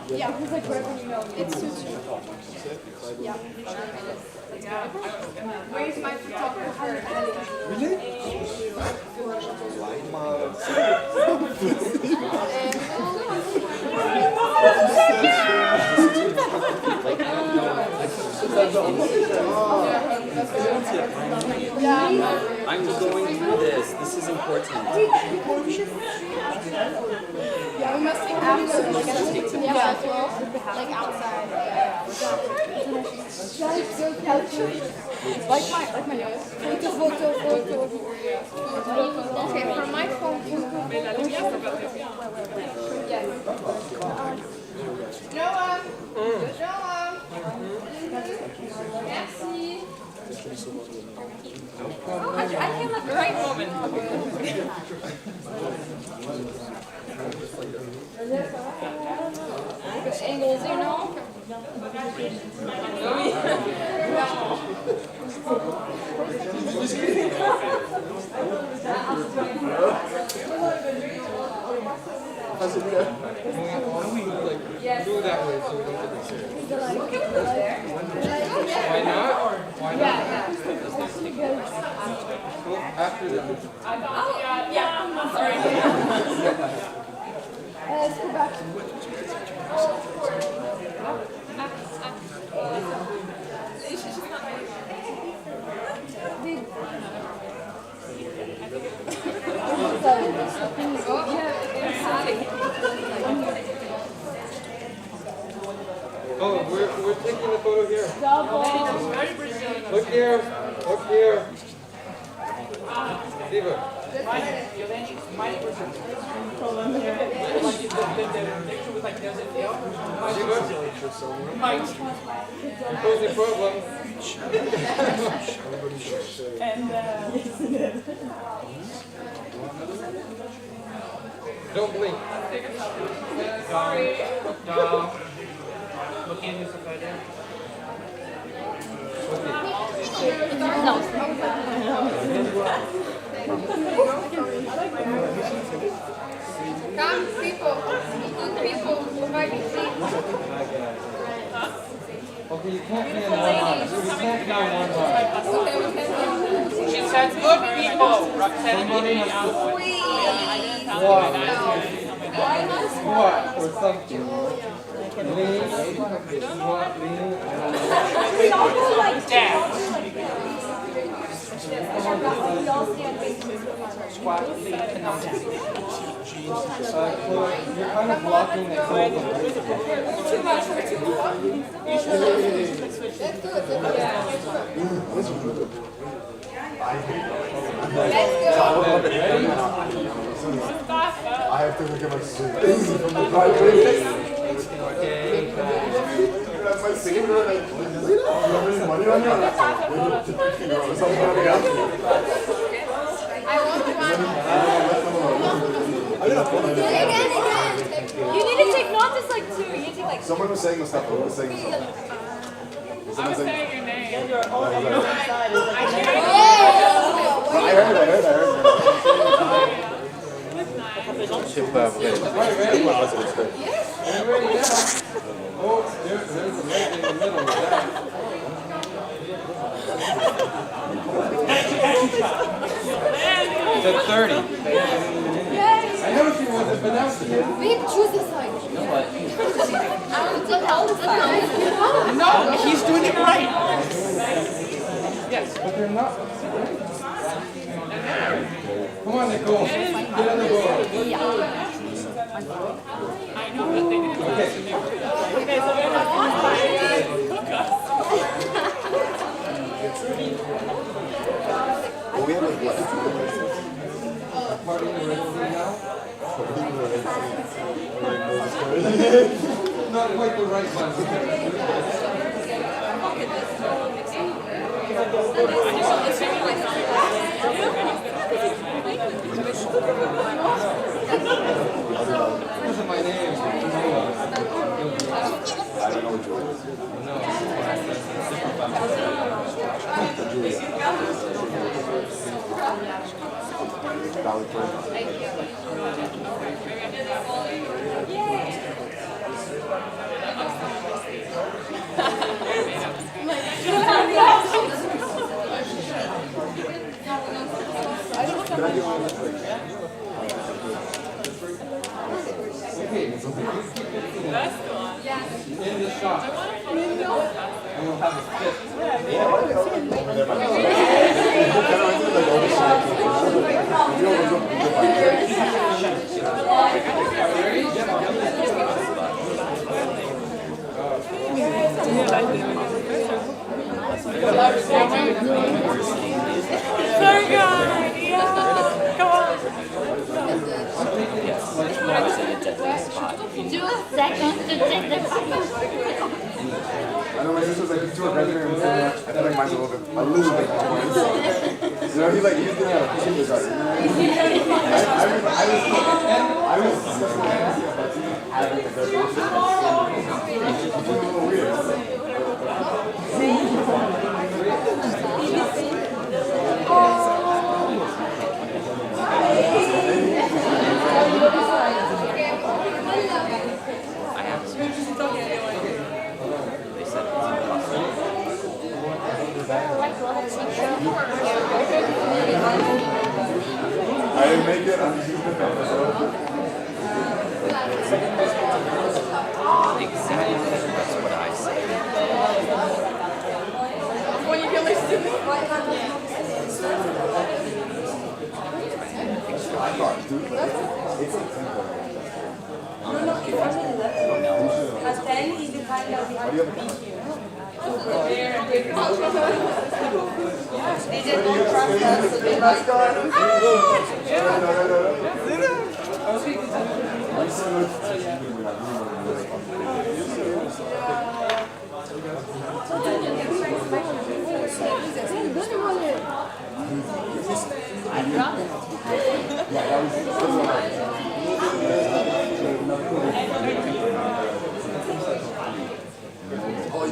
Yeah, because like whatever you know, it suits you. Yeah. Where's my photographer? Really? I'm going through this. This is important. Yeah, we must absolutely like outside. Like my nose. Photo. Okay, from my phone. Noah. Merci. I came at the right moment. Good angles, you know? Yes. Do it that way so we don't get this. Why not? Why not? Well, after the... Sorry. Let's go back. Oh, we're taking the photo here. Double. Look here. Look here. Diva. Pose the problem. Don't blink. Sorry. No. Looking at this photo. Come, people, provide me seats. Okay, you can't be in one line. You can't be in one line. She says good people. Roxanne, What? Or something. Lean. What? Lean. We all go like Dad. Squat. You're kind of blocking the cold. too much. Let's go. I have to look at my suit. That's my favorite. Money on your I want one. Again. You need to take not just like two. You need to take like. Someone was saying the stuff. Someone was saying the stuff. I was saying your name. I heard. Oh, there's a leg in the middle of that. It's at 30. I know she wasn't, but now she is. We have to choose this side. No, he's doing it right. Yes, but they're not. Come on, Nicole. Get on the board. Well, we have like what? Party in the Red Sea now? Not quite the right one. Those are my names. I don't know what yours is. Valedictory. Can I get one of those? Okay, so please keep lifting in the shot. And we'll have a fit. Very good. Yeah. Come on. Do a second to take the I know my sister's like, he's too aggressive and so much. I feel like mine's a little bit more intense. You know, he's like, he's doing it at a kindergarten. I was having a graduation. It's a little weird. I didn't make it, I'm just using the camera. Exactly. That's what I say. When you feel like stupid. They just don't trust us, so they like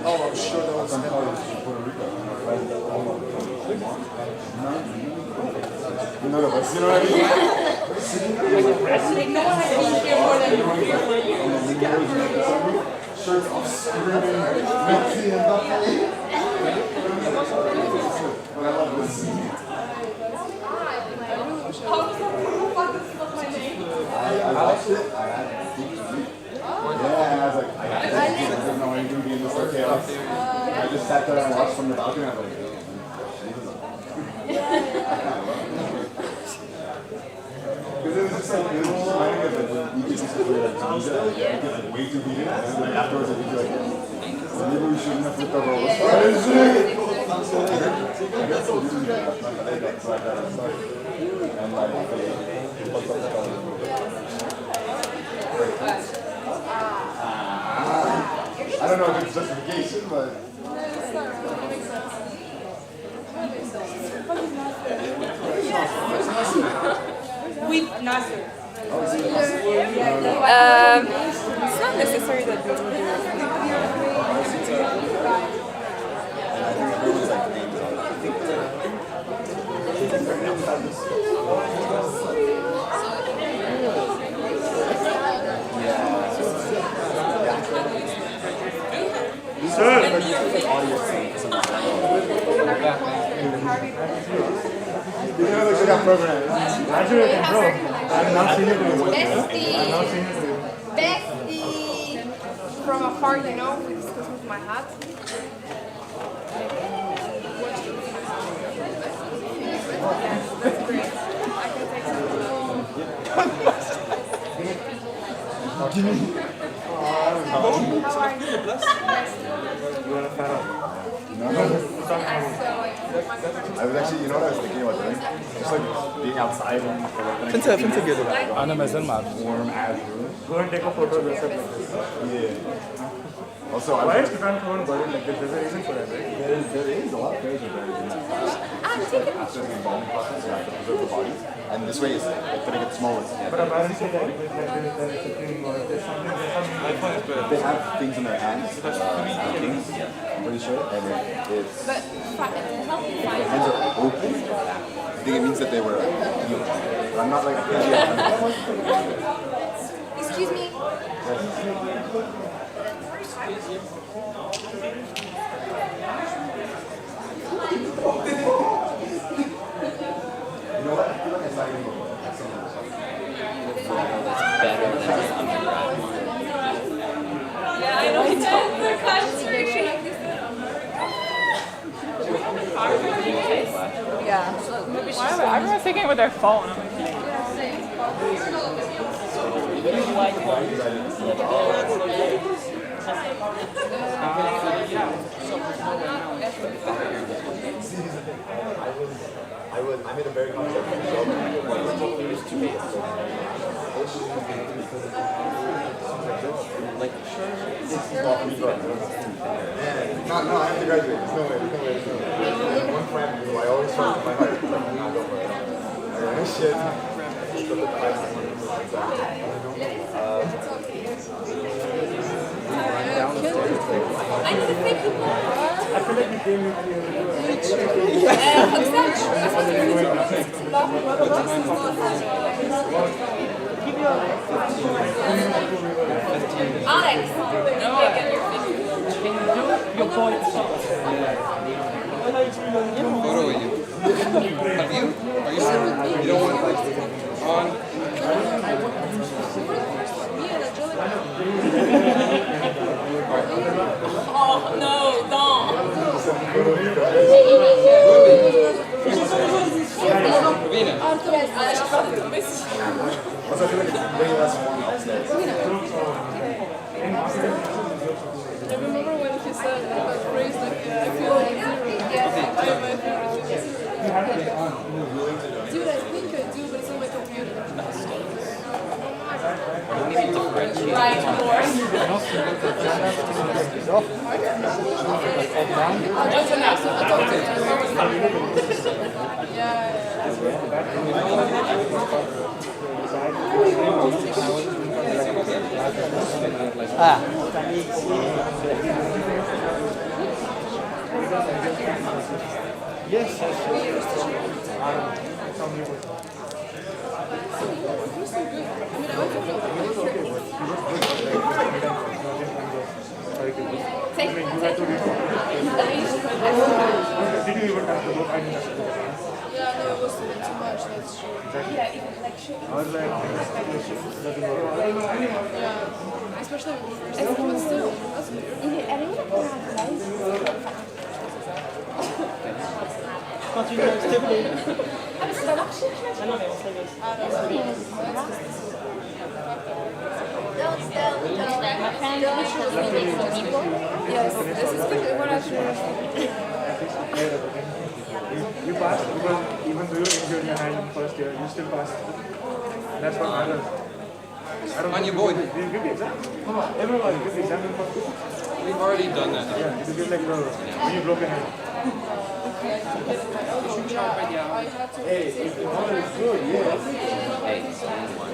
Oh, I'm sure that was none of us, you know what I mean? no one has been here more than Shirts off, screaming, Nazi and Nazi. But I love this. I watched it. I had deep to deep. Yeah, I was like, I didn't know anything being this like chaos. I just sat there and watched from the balcony. I was like, because it was just like, it was just reminding me of like when you get to play like Tunisia, it gets like way too heated, and then like afterwards it gets like, well, maybe we shouldn't have flipped over all this. I guess we'll do that. So I got started. And like, they fucked up the color. I don't know if it's justification, but. with Nasser. It's not necessary that we do You know, like they got programmed. Graduate and bro. I've not seen it do it. Bestie. I've not seen it do it. Bestie. From afar, you know, with my hat. That's great. I can take some. No. I was actually, you know what I was thinking about doing? Just like being outside and for like the next Finta geliyor. Ana mezar mı abi? warm as room. Go and take a photo of yourself like this. Yeah. Also, I Why was, is Tutankhamun buried like this? There's a reason for that, right? there is a lot of fairies are buried in that class. After the embalming process, you have to preserve the bodies. And this way is like putting it smaller. But apparently like this, like there is a thing or there's something. They have things in their hands, things, I'm pretty sure, and it's, But their hands are open. I think it means that they were healed. But I'm not like, excuse me. you know what? I feel like I saw you before. Better than his undergrad. Yeah, I know. The concentration of this. Yeah. Everyone's taking it with their phone. I'm like, I made a very concept for the show. Like, sure. No, I have to graduate. There's no way. One friend who I always try to my heart. Like, nah, go for it. Shit. I need to thank you. I feel like you came here Alex. your points. Photo with you. Have you? Are you sure? You don't want like on? Oh no, don't. Ravina. Also, I feel like it's way less warm upstairs. I remember when he said that phrase like, I feel like I'm my favorite. Dude, I think I do, but it's on my computer. Right, of course. Did you even have to look? I didn't have to look. Yeah, no, it was too much, that's true. Yeah, even like shit. I was like, this shit doesn't work. Yeah. Especially when we first started, but still, that's weird. Yes, this is what I should. You passed because even though you injured your hand in first year, you still passed. That's what matters. I don't On think your board. Did you give the exam? Everybody give the exam in first year. We've already done that. Yeah, did you give like the, when you broke your hand? Hey, if the model is good, yes. Hey, someone.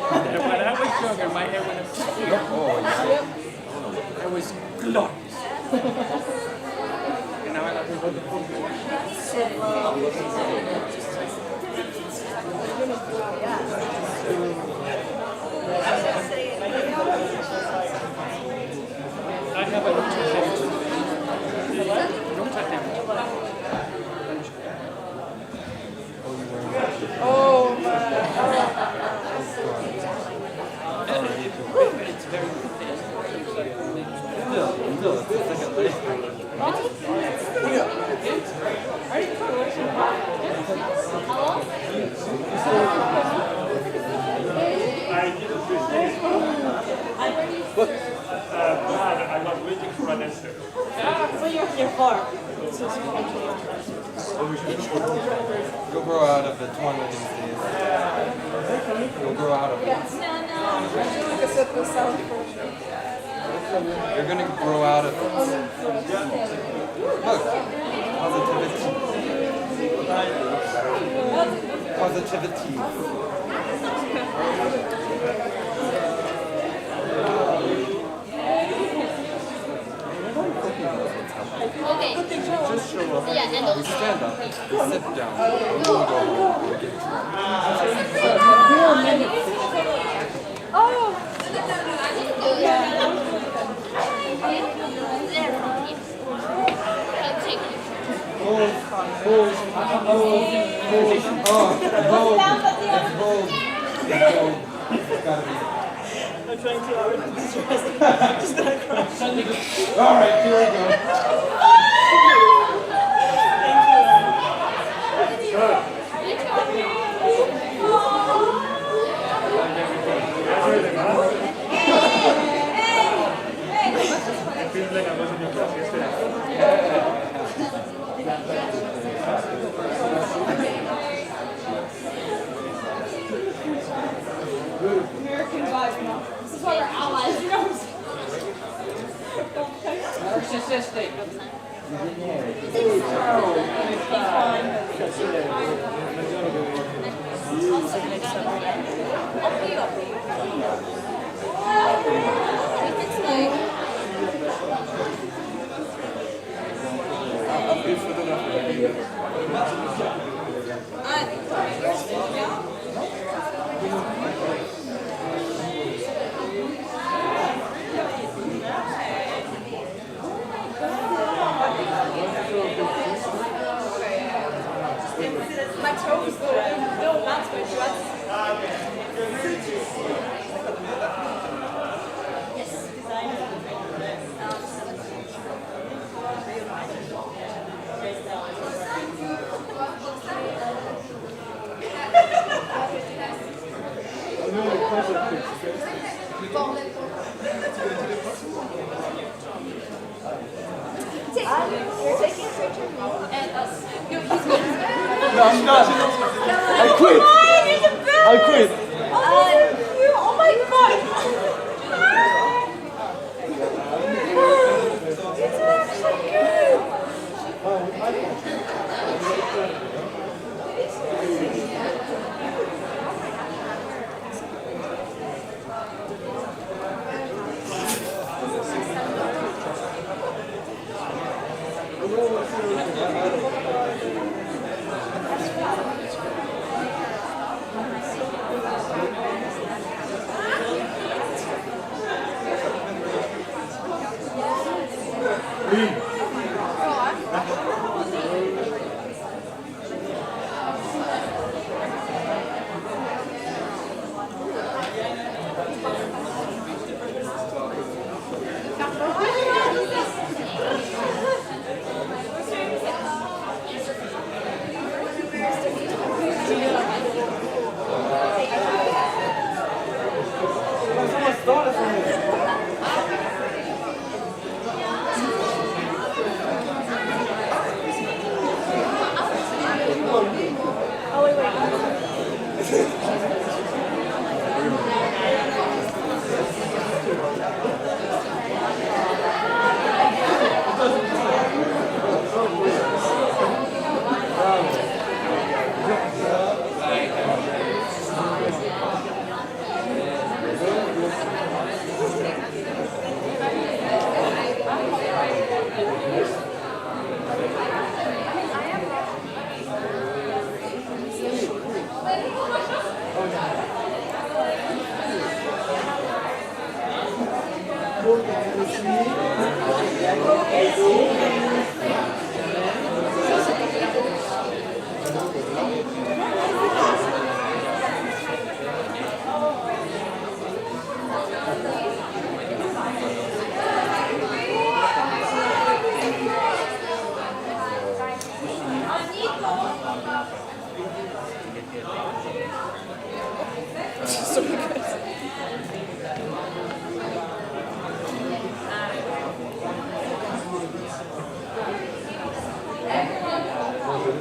When I was younger, my hair went up. Oh, yeah. I was glorious. And now I like to go to I have a room to You'll grow out of it one of these days. You'll grow out of it. You're gonna grow out of it. Look, positivity. Okay. Just show up. Yeah, and We stand up. We sit down. We go home. We get Oh. I'm trying to all right, here we go. It feels like I was in your class yesterday. American vibe, you know. This is why we're allies, you know. Narcissistic. My toes still bounce my dress. You're taking a picture of me and us. No, I'm not. I quit. I quit. Oh my god! It's actually good!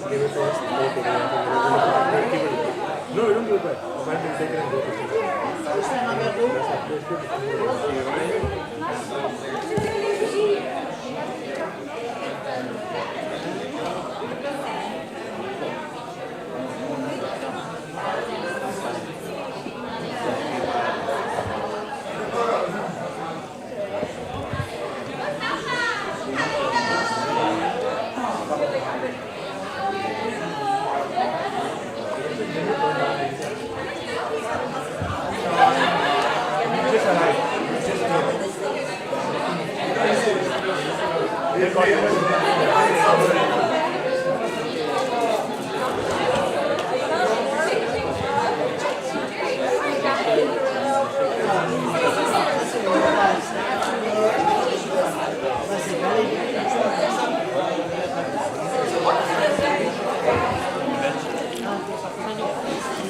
give it to us, go to the we'll keep it. No, we don't give it back. But we'll take it and go to the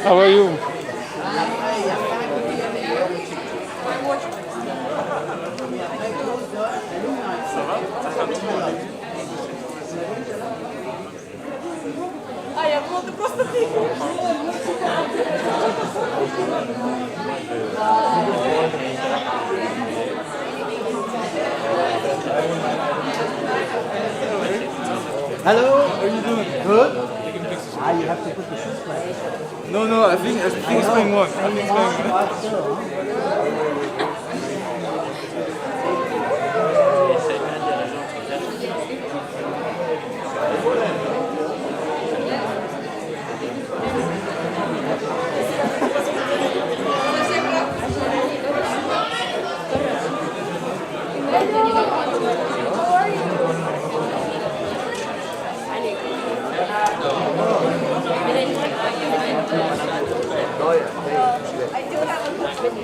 How are you? А я думала, ты просто ты. Hello, how are you doing? Good? You have to put the shoes back. No, I think it's going on. I think it's going on.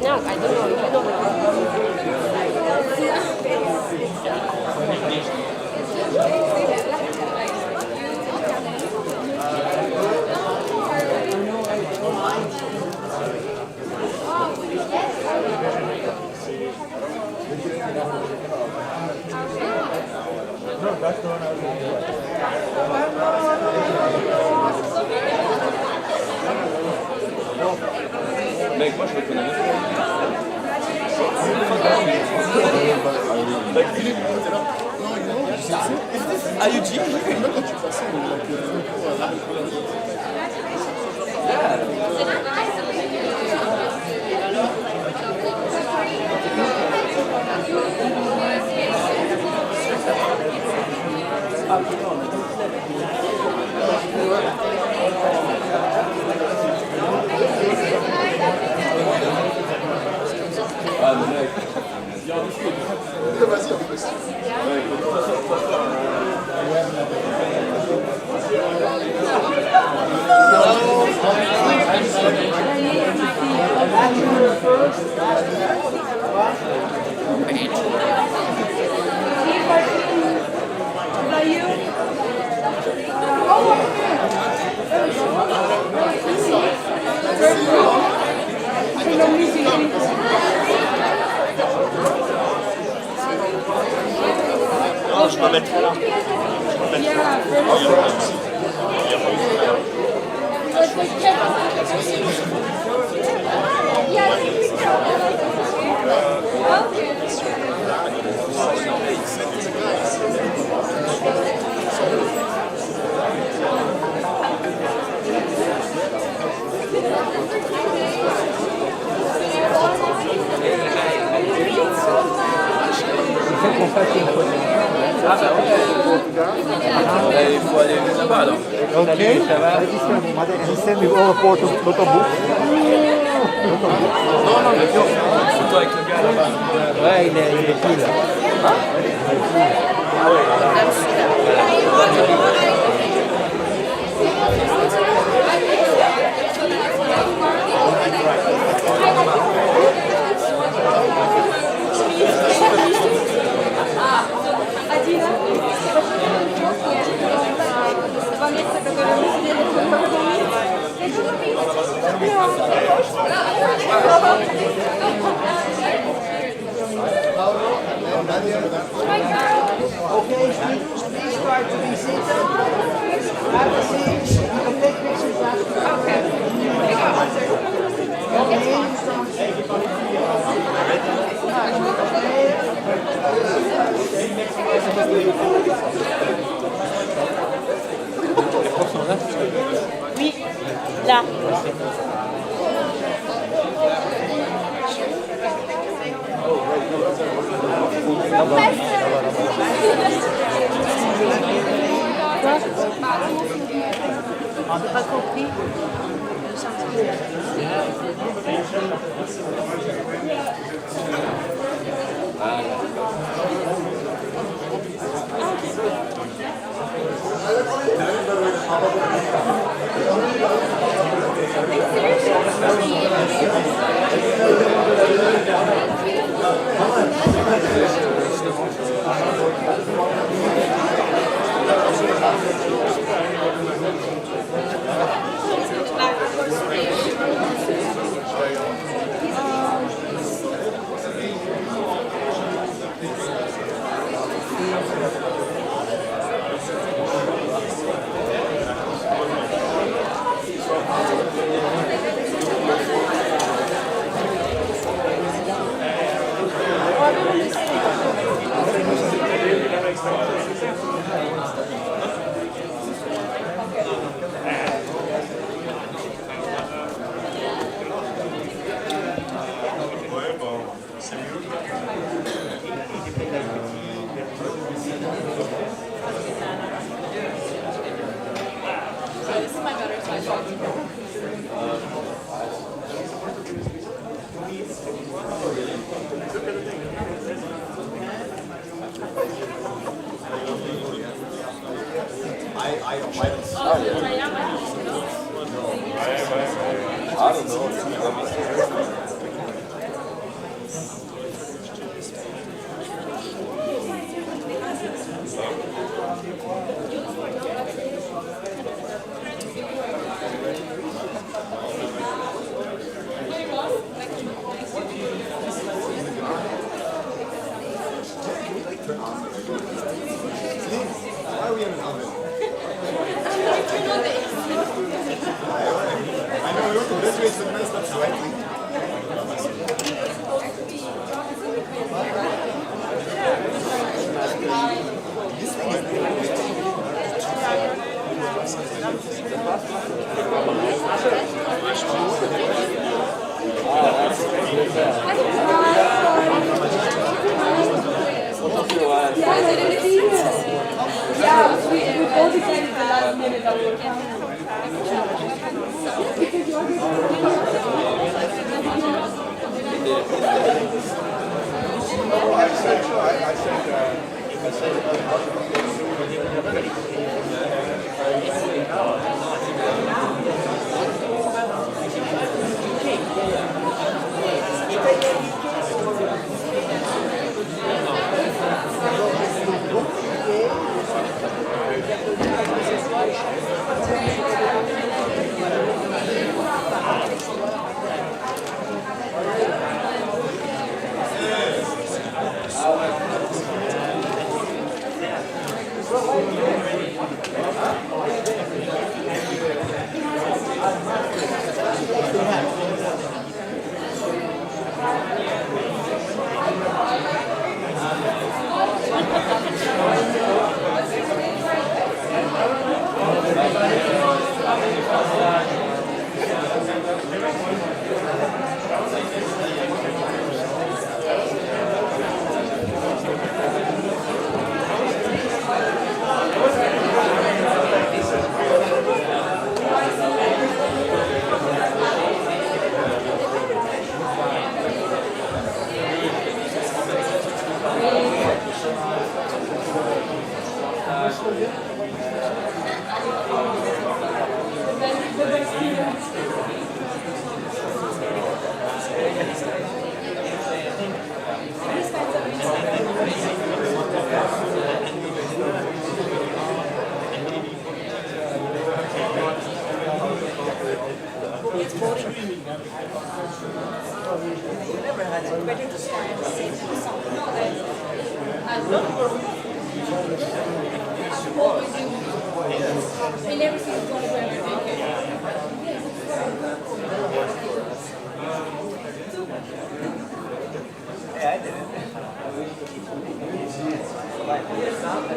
No, I don't know. You know No, that's the one I was going to do. Mec, moi je le connais. IIG. Ah, le mec. Vas-y, en plus. Je me mettrai là. qu'on fasse une photo. Ah bah ouais, il faut aller là-bas alors. Ok, ça va. Resistance with all photo book. Non, mais viens, on fait une photo avec le gars là-bas. Ouais, il est qui là? Ah ouais, Okay, please try to be seated. Have a seat. Là. On n'a pas compris. Why are we in an oven? I know we went to this way, so nice, not slightly. Yeah, we both decided the last minute that we were coming.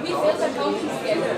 We built a company together.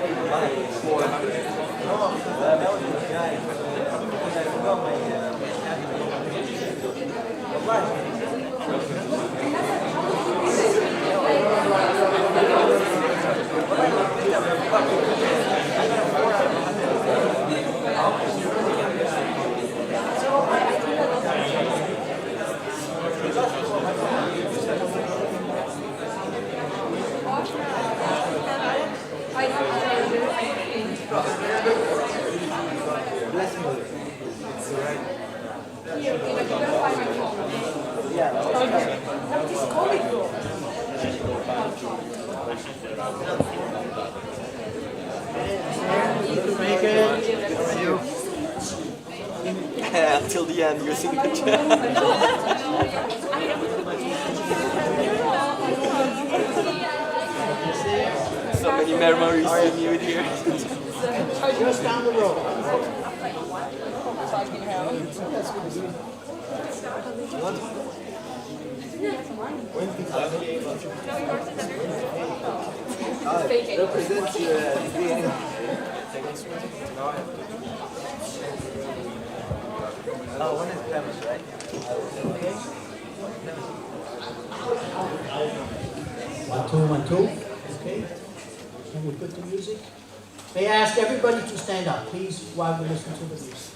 Make it. You. Until the end, your signature. So many memories of you here. Just down the road. Represents oh, one is premise, right? Okay. 1, 2, 1, 2. Okay. Can we put the music? May I ask everybody to stand up, please, while we listen to the music.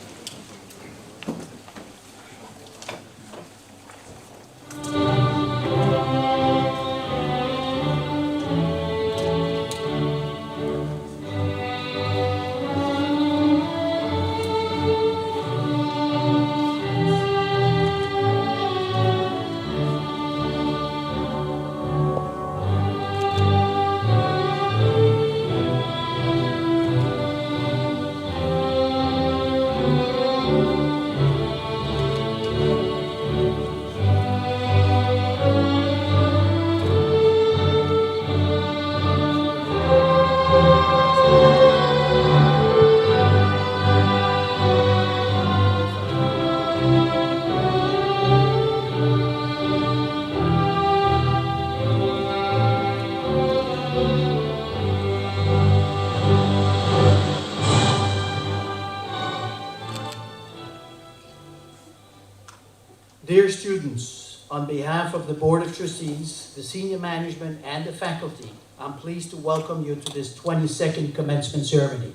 Dear students, on behalf of the Board of Trustees, the senior management, and the faculty, I'm pleased to welcome you to this 22nd commencement ceremony.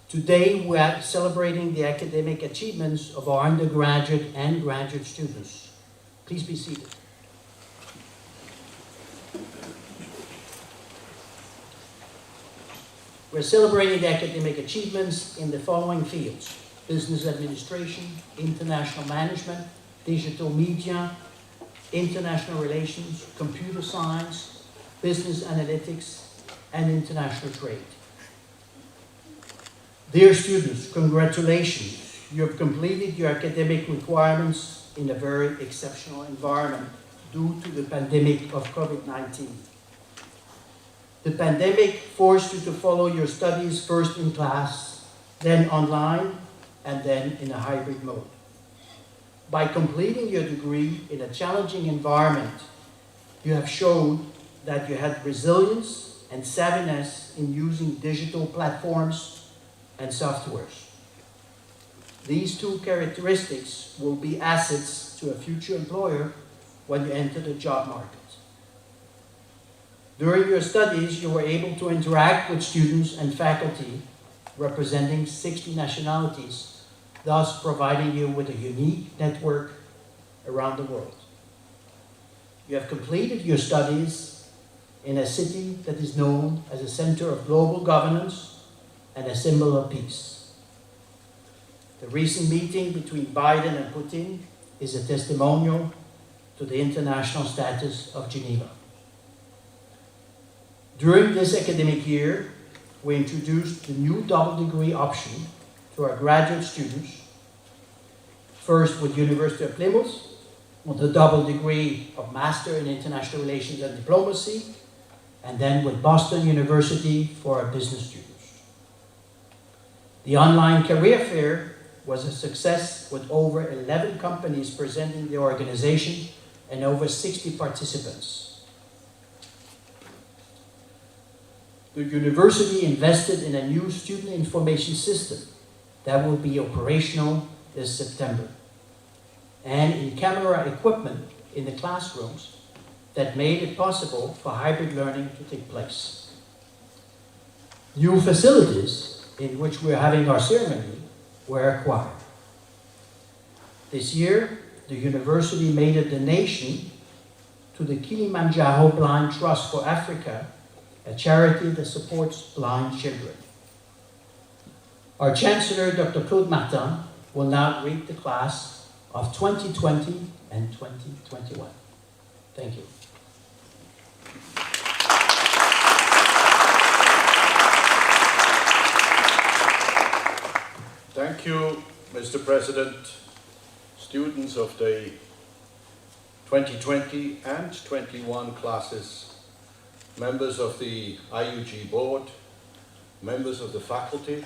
Today, we are celebrating the academic achievements of our undergraduate and graduate students. Please be seated. We're celebrating the academic achievements in the following fields: business administration, international management, digital media, international relations, computer science, business analytics, and international trade. Dear students, congratulations. You have completed your academic requirements in a very exceptional environment due to the pandemic of COVID-19. The pandemic forced you to follow your studies first in class, then online, and then in a hybrid mode. By completing your degree in a challenging environment, you have shown that you had resilience and savviness in using digital platforms and softwares. These two characteristics will be assets to a future employer when you enter the job market. During your studies, you were able to interact with students and faculty representing 60 nationalities, thus providing you with a unique network around the world. You have completed your studies in a city that is known as a center of global governance and a symbol of peace. The recent meeting between Biden and Putin is a testimonial to the international status of Geneva. During this academic year, we introduced the new double degree option to our graduate students, first with University of Plymouth, with the double degree of Master in International Relations and Diplomacy, and then with Boston University for our business students. The online career fair was a success with over 11 companies presenting the organization and over 60 participants. The university invested in a new student information system that will be operational this September, and in camera equipment in the classrooms that made it possible for hybrid learning to take place. New facilities in which we're having our ceremony were acquired. This year, the university made a donation to the Kilimanjaro Blind Trust for Africa, a charity that supports blind children. Our Chancellor, Dr. Claude Martin, will now greet the class of 2020 and 2021. Thank you. Thank you, Mr. President, students of the 2020 and 21 classes, members of the IIG board, members of the faculty.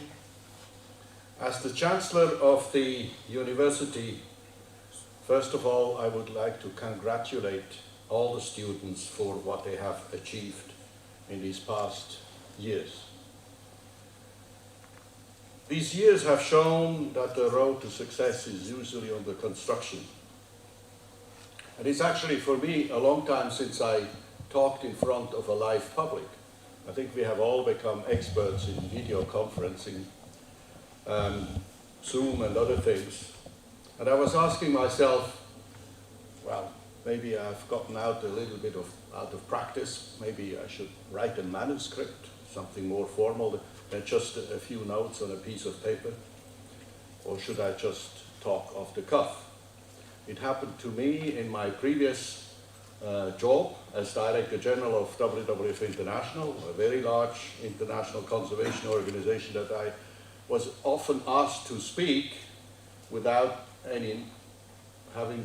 As the Chancellor of the university, first of all, I would like to congratulate all the students for what they have achieved in these past years. These years have shown that the road to success is usually under construction. And it's actually, for me, a long time since I talked in front of a live public. I think we have all become experts in video conferencing, Zoom and other things. And I was asking myself, well, maybe I've gotten out a little bit out of practice. Maybe I should write a manuscript, something more formal than just a few notes on a piece of paper. Or should I just talk off the cuff? It happened to me in my previous job as Director General of WWF International, a very large international conservation organization that I was often asked to speak without having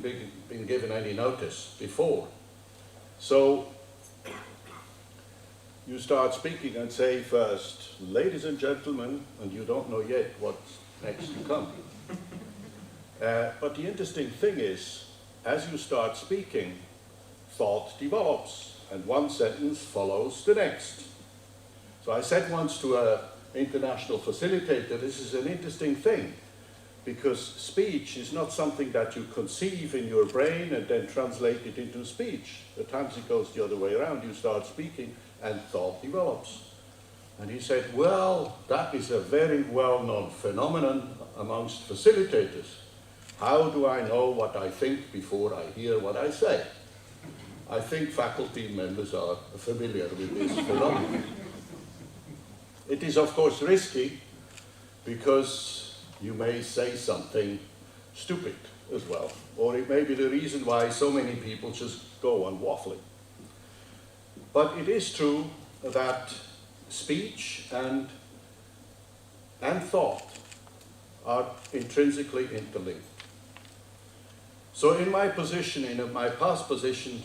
been given any notice before. So you start speaking and say first, ladies and gentlemen, and you don't know yet what's next to come. But the interesting thing is, as you start speaking, thought develops, and one sentence follows the next. So I said once to an international facilitator, this is an interesting thing, because speech is not something that you conceive in your brain and then translate it into speech. At times it goes the other way around. You start speaking and thought develops. And he said, well, that is a very well-known phenomenon amongst facilitators. How do I know what I think before I hear what I say? I think faculty members are familiar with this phenomenon. It is, of course, risky because you may say something stupid as well, or it may be the reason why so many people just go on waffling. But it is true that speech and thought are intrinsically interlinked. So in my position, in my past position,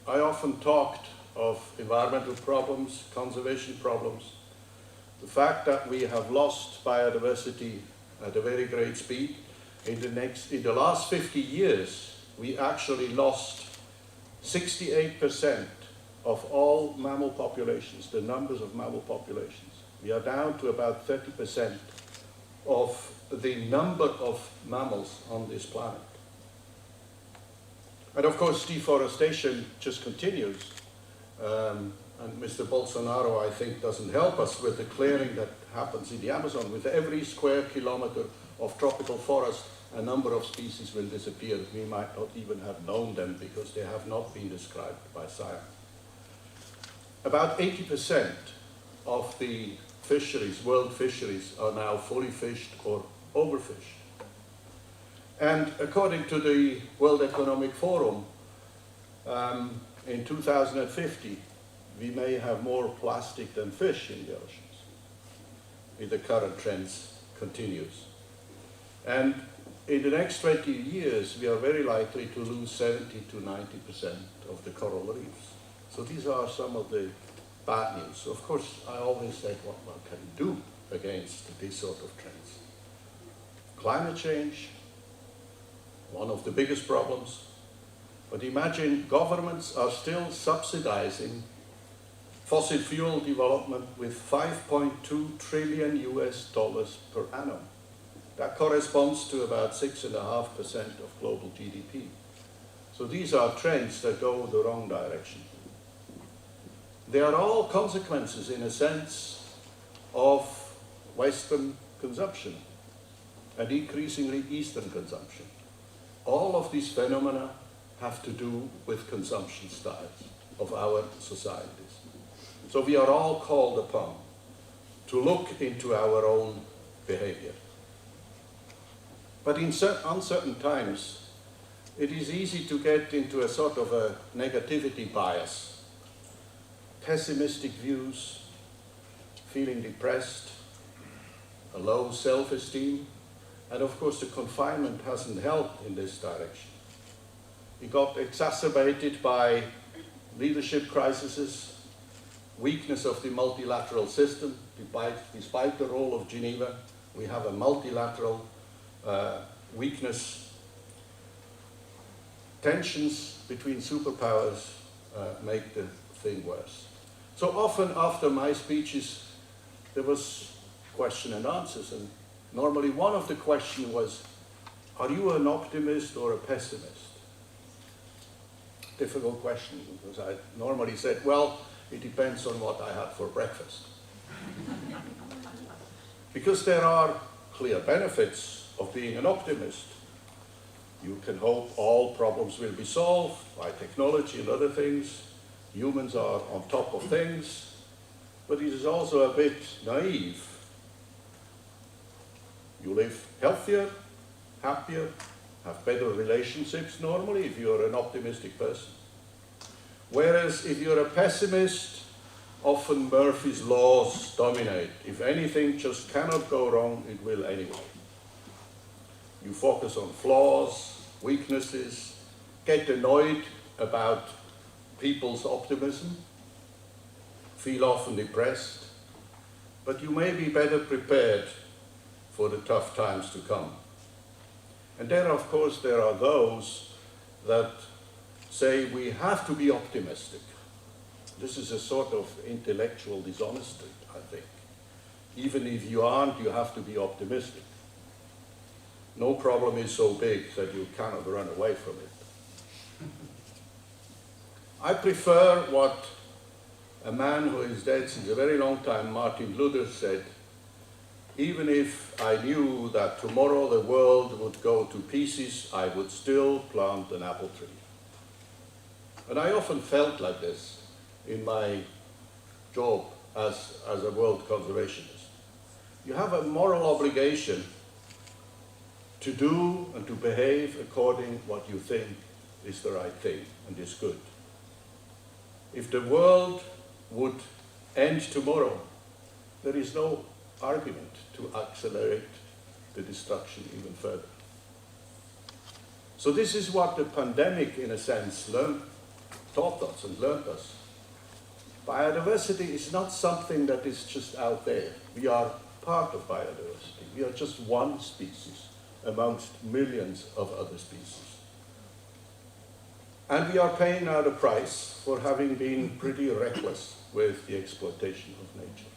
I often talked of environmental problems, conservation problems, the fact that we have lost biodiversity at a very great speed. In the last 50 years, we actually lost 68% of all mammal populations, the numbers of mammal populations. We are down to about 30% of the number of mammals on this planet. And of course, deforestation just continues. And Mr. Bolsonaro, I think, doesn't help us with the clearing that happens in the Amazon. With every square kilometer of tropical forest, a number of species will disappear. We might not even have known them because they have not been described by science. About 80% of the fisheries, world fisheries, are now fully fished or overfished. And according to the World Economic Forum, in 2050, we may have more plastic than fish in the oceans, if the current trends continues. And in the next 20 years, we are very likely to lose 70 to 90% of the coral reefs. So these are some of the bad news. Of course, I always said what one can do against these sort of trends. Climate change, one of the biggest problems. But imagine governments are still subsidizing fossil fuel development with $5.2 trillion per annum. That corresponds to about 6.5% of global GDP. So these are trends that go the wrong direction. They are all consequences, in a sense, of Western consumption and increasingly Eastern consumption. All of these phenomena have to do with consumption styles of our societies. So we are all called upon to look into our own behavior. But in uncertain times, it is easy to get into a sort of a negativity bias, pessimistic views, feeling depressed, a low self-esteem, and of course the confinement hasn't helped in this direction. It got exacerbated by leadership crises, weakness of the multilateral system. Despite the role of Geneva, we have a multilateral weakness. Tensions between superpowers make the thing worse. So often after my speeches, there was question and answers, and normally one of the questions was, are you an optimist or a pessimist? Difficult question, because I normally said, well, it depends on what I had for breakfast. Because there are clear benefits of being an optimist. You can hope all problems will be solved by technology and other things. Humans are on top of things, but it is also a bit naive. You live healthier, happier, have better relationships normally if you're an optimistic person. Whereas if you're a pessimist, often Murphy's laws dominate. If anything just cannot go wrong, it will anyway. You focus on flaws, weaknesses, get annoyed about people's optimism, feel often depressed, but you may be better prepared for the tough times to come. And then, of course, there are those that say we have to be optimistic. This is a sort of intellectual dishonesty, I think. Even if you aren't, you have to be optimistic. No problem is so big that you cannot run away from it. I prefer what a man who is dead since a very long time, Martin Luther, said, even if I knew that tomorrow the world would go to pieces, I would still plant an apple tree. And I often felt like this in my job as a world conservationist. You have a moral obligation to do and to behave according to what you think is the right thing and is good. If the world would end tomorrow, there is no argument to accelerate the destruction even further. So this is what the pandemic, in a sense, taught us and learned us. Biodiversity is not something that is just out there. We are part of biodiversity. We are just one species amongst millions of other species. And we are paying now the price for having been pretty reckless with the exploitation of nature.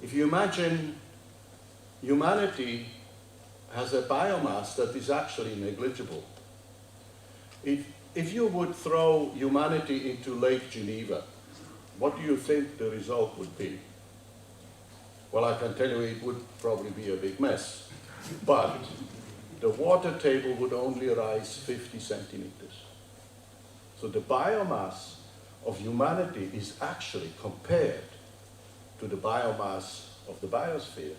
If you imagine humanity has a biomass that is actually negligible. If you would throw humanity into Lake Geneva, what do you think the result would be? Well, I can tell you it would probably be a big mess. But the water table would only rise 50 centimeters. So the biomass of humanity is actually, compared to the biomass of the biosphere,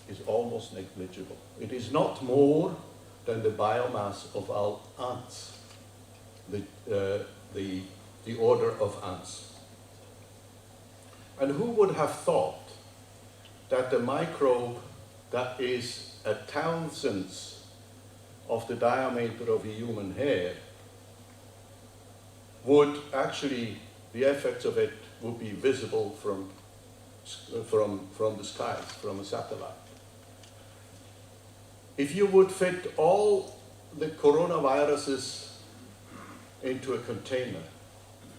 is almost negligible. It is not more than the biomass of our ants, the order of ants. And who would have thought that the microbe that is a thousandth of the diameter of a human hair would actually, the effects of it would be visible from the skies, from a satellite. If you would fit all the coronaviruses into a container,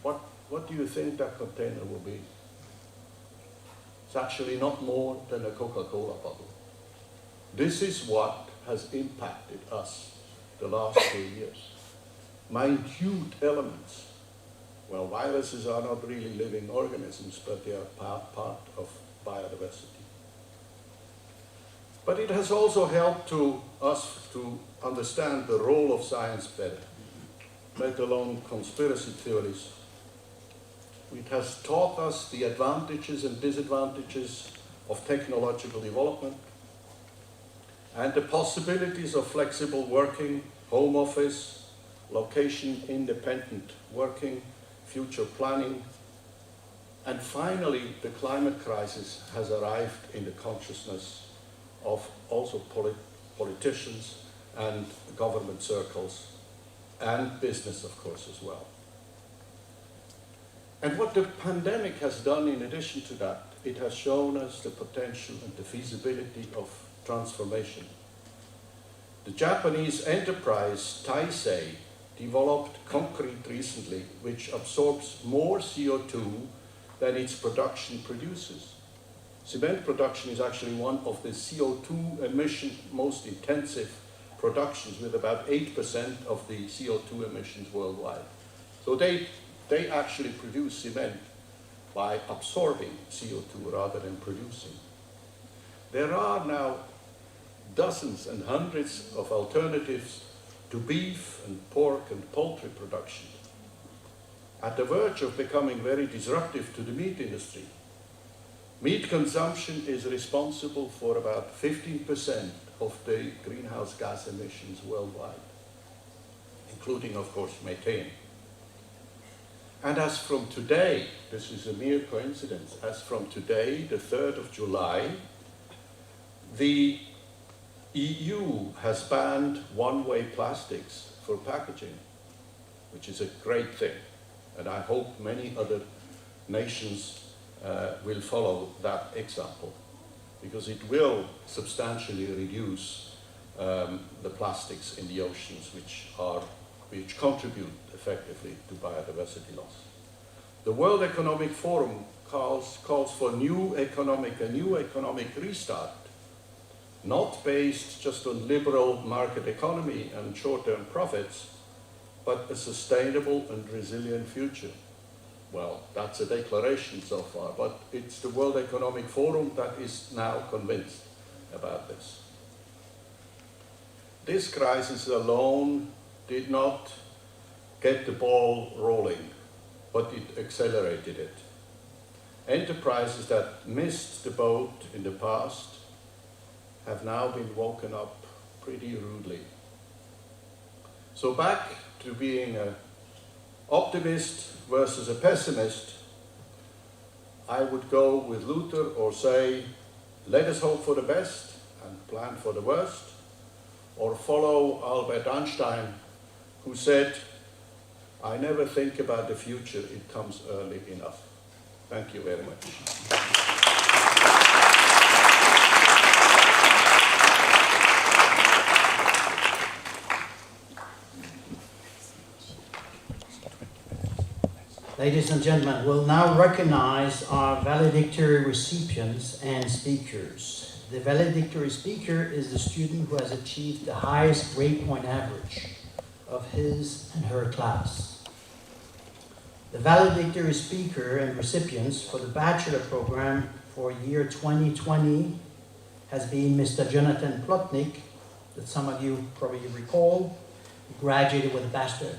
what do you think that container will be? It's actually not more than a Coca-Cola bottle. This is what has impacted us the last 2 years. Minute elements. Well, viruses are not really living organisms, but they are part of biodiversity. But it has also helped us to understand the role of science better, let alone conspiracy theories. It has taught us the advantages and disadvantages of technological development. and the possibilities of flexible working, home office, location-independent working, future planning, and finally, the climate crisis has arrived in the consciousness of also politicians and government circles, and business, of course, as well. And what the pandemic has done in addition to that, it has shown us the potential and the feasibility of transformation. The Japanese enterprise Taisei developed concrete recently, which absorbs more CO2 than its production produces. Cement production is actually one of the CO2 emission most intensive productions, with about 8% of the CO2 emissions worldwide. So they actually produce cement by absorbing CO2 rather than producing. There are now dozens and hundreds of alternatives to beef and pork and poultry production, at the verge of becoming very disruptive to the meat industry. Meat consumption is responsible for about 15% of the greenhouse gas emissions worldwide, including, of course, methane. And as from today, this is a mere coincidence, as from today, the 3rd of July, the EU has banned one-way plastics for packaging, which is a great thing. And I hope many other nations will follow that example, because it will substantially reduce the plastics in the oceans, which contribute effectively to biodiversity loss. The World Economic Forum calls for a new economic restart, not based just on liberal market economy and short-term profits, but a sustainable and resilient future. Well, that's a declaration so far, but it's the World Economic Forum that is now convinced about this. This crisis alone did not get the ball rolling, but it accelerated it. Enterprises that missed the boat in the past have now been woken up pretty rudely. So back to being an optimist versus a pessimist, I would go with Luther, or say, let us hope for the best and plan for the worst, or follow Albert Einstein, who said, I never think about the future, it comes early enough. Thank you very much. Ladies and gentlemen, we'll now recognize our valedictory recipients and speakers. The valedictory speaker is the student who has achieved the highest grade point average of his and her class. The valedictory speaker and recipients for the bachelor program for year 2020 has been Mr. Jonathan Plotnick, that some of you probably recall. He graduated with a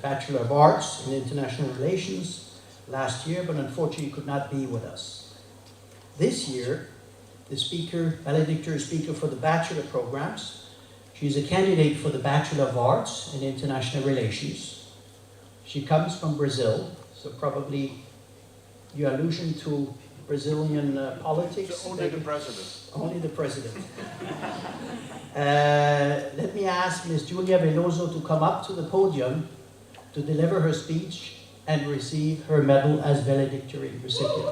Bachelor of Arts in International Relations last year, but unfortunately could not be with us. This year, the valedictory speaker for the bachelor programs, she's a candidate for the Bachelor of Arts in International Relations. She comes from Brazil, so probably your allusion to Brazilian politics. Only the president. Only the president. Let me ask Ms. Julia Veloso to come up to the podium to deliver her speech and receive her medal as valedictory recipient.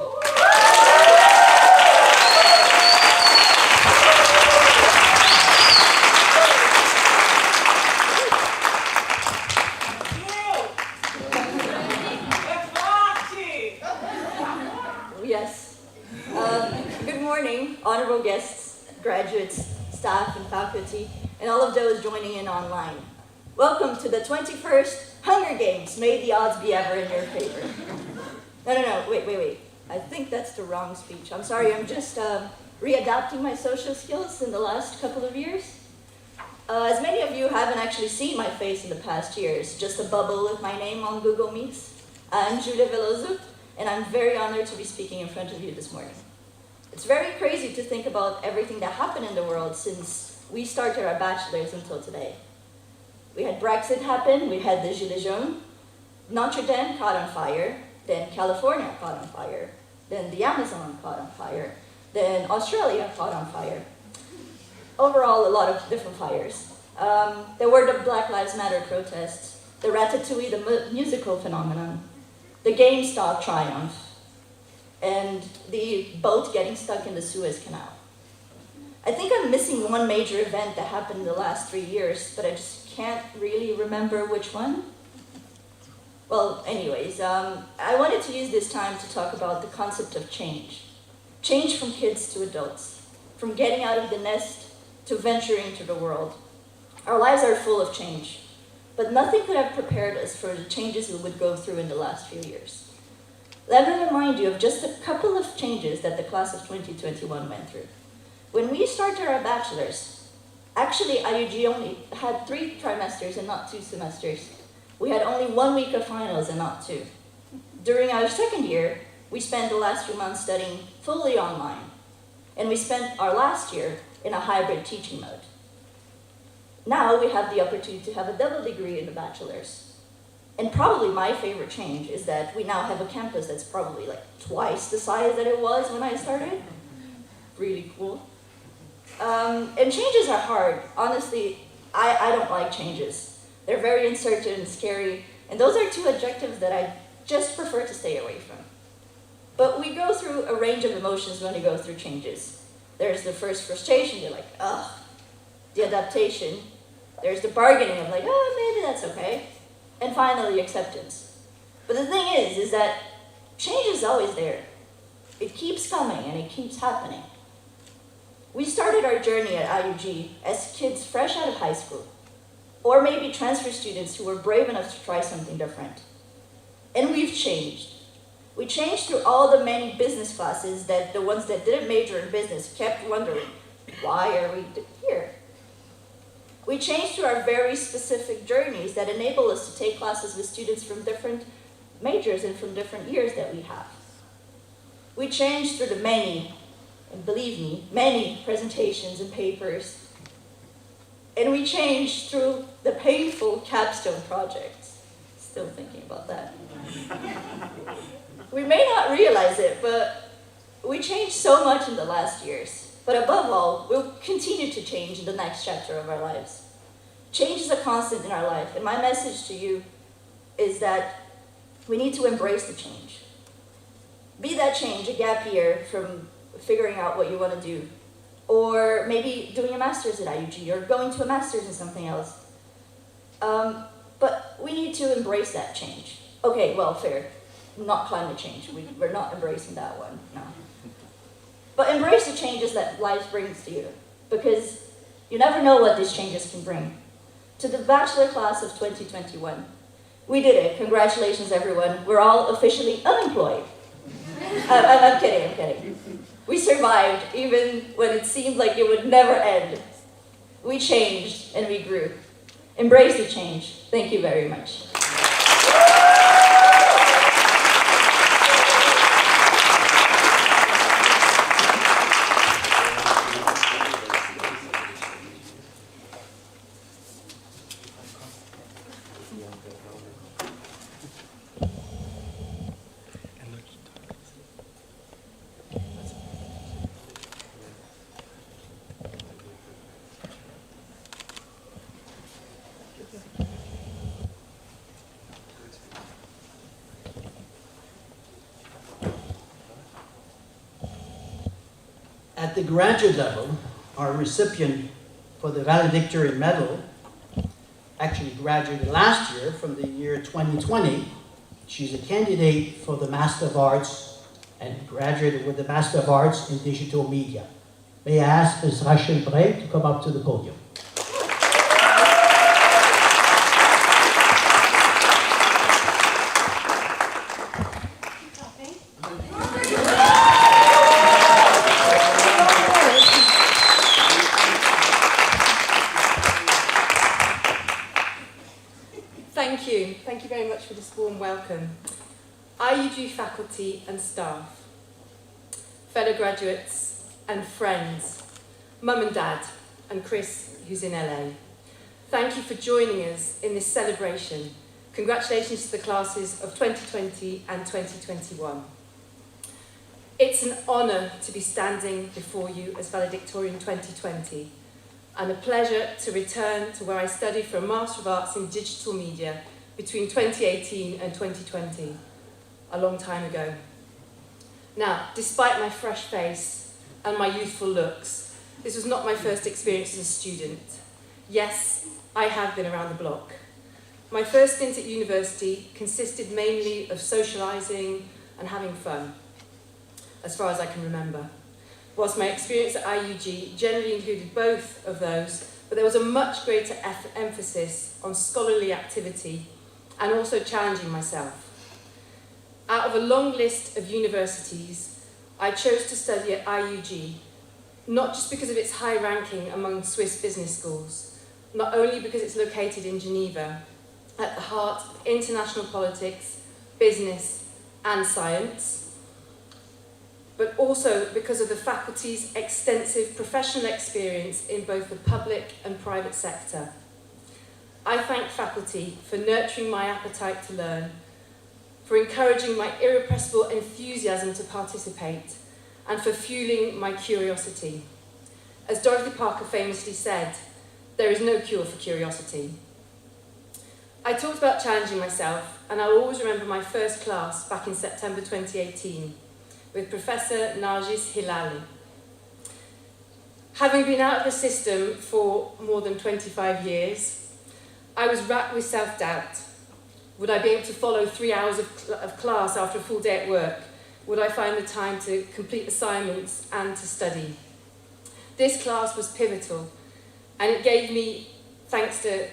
Yes. Good morning, honorable guests, graduates, staff, and faculty, and all of those joining in online. Welcome to the 21st Hunger Games. May the odds be ever in your favor. No, wait. I think that's the wrong speech. I'm sorry, I'm just readapting my social skills in the last couple of years. As many of you haven't actually seen my face in the past years, just a bubble with my name on Google Meets. I'm Julia Veloso, and I'm very honored to be speaking in front of you this morning. It's very crazy to think about everything that happened in the world since we started our bachelor's until today. We had Brexit happen, we had the Gilets jaunes, Notre Dame caught on fire, then California caught on fire, then the Amazon caught on fire, then Australia caught on fire. Overall, a lot of different fires. There were the Black Lives Matter protests, the Ratatouille, the musical phenomenon, the GameStop triumph, and the boat getting stuck in the Suez Canal. I think I'm missing one major event that happened in the last 3 years, but I just can't really remember which one. Well, anyways, I wanted to use this time to talk about the concept of change. Change from kids to adults, from getting out of the nest to venturing into the world. Our lives are full of change, but nothing could have prepared us for the changes we would go through in the last few years. Let me remind you of just a couple of changes that the class of 2021 went through. When we started our bachelor's, actually IIG only had 3 trimesters and not 2 semesters. We had only 1 week of finals and not 2. During our second year, we spent the last few months studying fully online, and we spent our last year in a hybrid teaching mode. Now we have the opportunity to have a double degree in the bachelor's. And probably my favorite change is that we now have a campus that's probably like twice the size that it was when I started. Really cool. And changes are hard. Honestly, I don't like changes. They're very uncertain and scary, and those are 2 adjectives that I just prefer to stay away from. But we go through a range of emotions when we go through changes. There's the first frustration, you're like, ugh. The adaptation. There's the bargaining of like, oh, maybe that's okay. And finally, acceptance. But the thing is that change is always there. It keeps coming and it keeps happening. We started our journey at IIG as kids fresh out of high school, or maybe transfer students who were brave enough to try something different. And we've changed. We changed through all the many business classes that the ones that didn't major in business kept wondering, why are we here? We changed through our very specific journeys that enable us to take classes with students from different majors and from different years that we have. We changed through the many, and believe me, many presentations and papers. And we changed through the painful capstone projects. Still thinking about that. We may not realize it, but we changed so much in the last years. But above all, we'll continue to change in the next chapter of our lives. Change is a constant in our life, and my message to you is that we need to embrace the change. Be that change a gap year from figuring out what you want to do, or maybe doing a master's at IUG, or going to a master's in something else. But we need to embrace that change. Okay, well, fair. Not climate change. We're not embracing that one, no. But embrace the changes that life brings to you, because you never know what these changes can bring. To the bachelor class of 2021, we did it. Congratulations, everyone. We're all officially unemployed. I'm kidding. We survived, even when it seemed like it would never end. We changed and we grew. Embrace the change. Thank you very much. At the graduate level, our recipient for the Valedictory medal actually graduated last year from the year 2020. She's a candidate for the Master of Arts and graduated with the Master of Arts in Digital Media. May I ask Ms. Rachel Bray to come up to the podium. Thank you very much for this warm welcome. IUG faculty and staff, fellow graduates and friends, mum and dad, and Chris, who's in LA. Thank you for joining us in this celebration. Congratulations to the classes of 2020 and 2021. It's an honour to be standing before you as valedictorian 2020, and a pleasure to return to where I studied for a Master of Arts in Digital Media between 2018 and 2020, a long time ago. Now, despite my fresh face and my youthful looks, this was not my first experience as a student. Yes, I have been around the block. My first stint at university consisted mainly of socialising and having fun, as far as I can remember. Whilst my experience at IIG generally included both of those, but there was a much greater emphasis on scholarly activity and also challenging myself. Out of a long list of universities, I chose to study at IIG, not just because of its high ranking among Swiss business schools, not only because it's located in Geneva, at the heart of international politics, business and science, but also because of the faculty's extensive professional experience in both the public and private sector. I thank faculty for nurturing my appetite to learn, for encouraging my irrepressible enthusiasm to participate, and for fueling my curiosity. As Dorothy Parker famously said, there is no cure for curiosity. I talked about challenging myself, and I will always remember my first class back in September 2018 with Professor Nargis Hilali. Having been out of the system for more than 25 years, I was racked with self-doubt. Would I be able to follow 3 hours of class after a full day at work? Would I find the time to complete assignments and to study? This class was pivotal, and it gave me, thanks to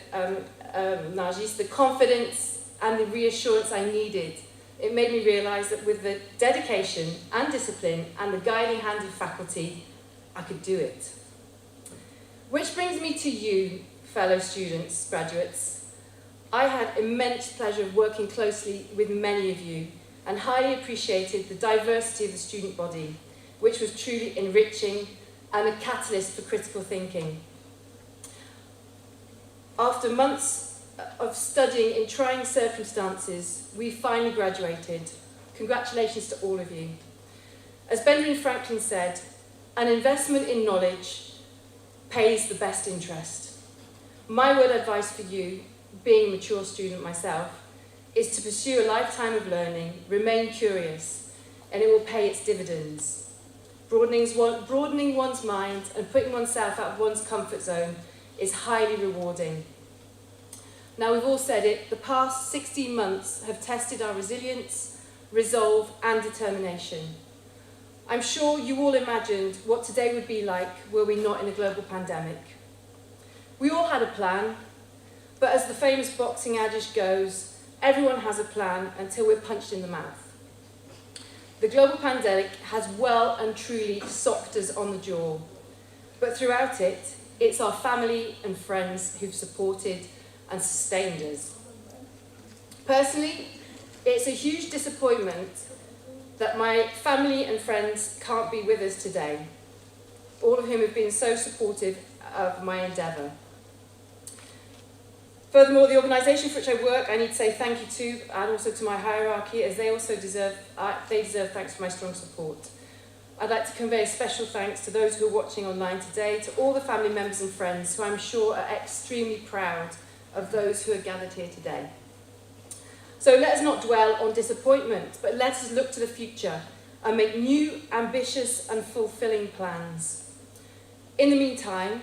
Nargis, the confidence and the reassurance I needed. It made me realise that with the dedication and discipline and the guiding hand of faculty, I could do it. Which brings me to you, fellow students, graduates. I had immense pleasure of working closely with many of you and highly appreciated the diversity of the student body, which was truly enriching and a catalyst for critical thinking. After months of studying in trying circumstances, we finally graduated. Congratulations to all of you. As Benjamin Franklin said, an investment in knowledge pays the best interest. My word of advice for you, being a mature student myself, is to pursue a lifetime of learning, remain curious, and it will pay its dividends. Broadening one's mind and putting oneself out of one's comfort zone is highly rewarding. Now, we've all said it, the past 16 months have tested our resilience, resolve, and determination. I'm sure you all imagined what today would be like were we not in a global pandemic. We all had a plan, but as the famous boxing adage goes, everyone has a plan until we're punched in the mouth. The global pandemic has well and truly socked us on the jaw, but throughout it, it's our family and friends who've supported and sustained us. Personally, it's a huge disappointment that my family and friends can't be with us today, all of whom have been so supportive of my endeavour. Furthermore, the organisation for which I work, I need to say thank you to, and also to my hierarchy, as they also deserve thanks for my strong support. I'd like to convey a special thanks to those who are watching online today, to all the family members and friends who I'm sure are extremely proud of those who are gathered here today. So let us not dwell on disappointment, but let us look to the future and make new, ambitious and fulfilling plans. In the meantime,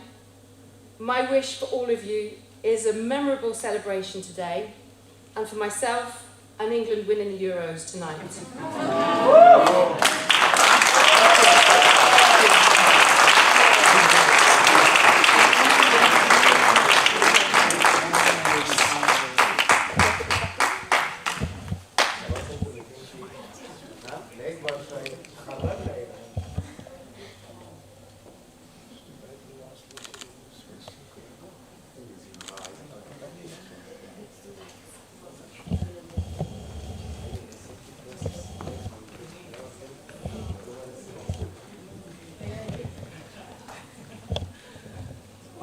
my wish for all of you is a memorable celebration today, and for myself and England winning the Euros tonight.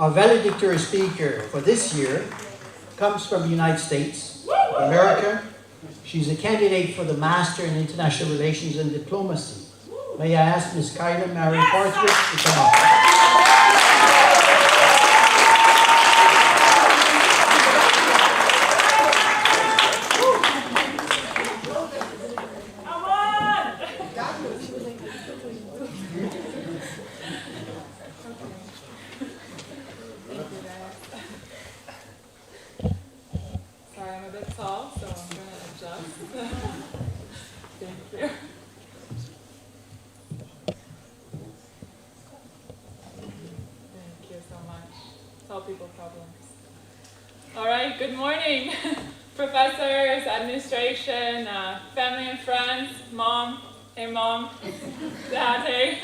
Our valedictory speaker for this year comes from the United States, America. She's a candidate for the Master in International Relations and Diplomacy. May I ask Ms. Kyla Mary Partridge to come up? Sorry, I'm a bit tall, so I'm going to adjust. Thank you. Thank you so much. Tall people problems. All right, good morning, professors, administration, family and friends, mom, hey mom, dad, hey.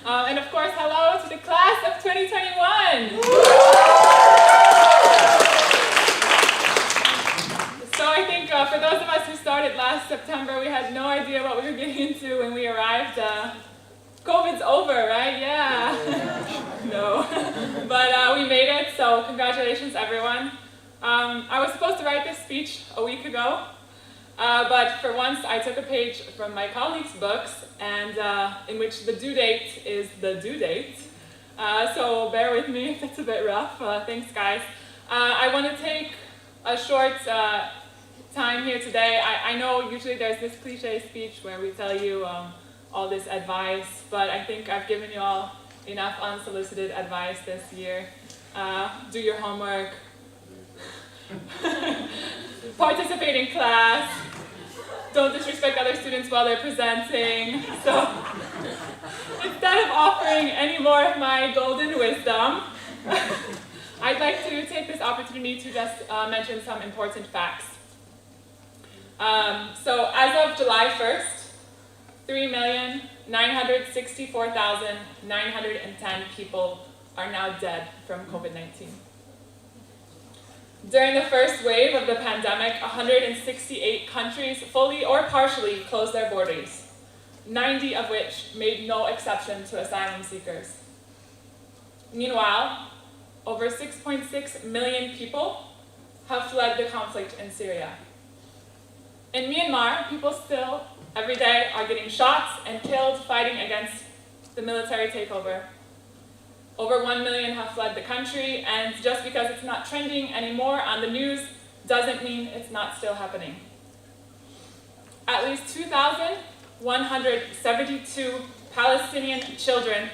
And of course, hello to the class of 2021. So I think for those of us who started last September, we had no idea what we were getting into when we arrived. COVID's over, right? Yeah. No. But we made it, so congratulations, everyone. I was supposed to write this speech a week ago, but for once I took a page from my colleagues' books, and in which the due date is the due date. So bear with me if it's a bit rough. Thanks, guys. I want to take a short time here today. I know usually there's this cliche speech where we tell you all this advice, but I think I've given you all enough unsolicited advice this year. Do your homework. Participate in class. Don't disrespect other students while they're presenting. So instead of offering any more of my golden wisdom, I'd like to take this opportunity to just mention some important facts. So as of July 1st, 3,964,910 people are now dead from COVID-19. During the first wave of the pandemic, 168 countries fully or partially closed their borders, 90 of which made no exception to asylum seekers. Meanwhile, over 6.6 million people have fled the conflict in Syria. In Myanmar, people still, every day, are getting shots and killed fighting against the military takeover. Over 1 million have fled the country, and just because it's not trending anymore on the news doesn't mean it's not still happening. At least 2,172 Palestinian children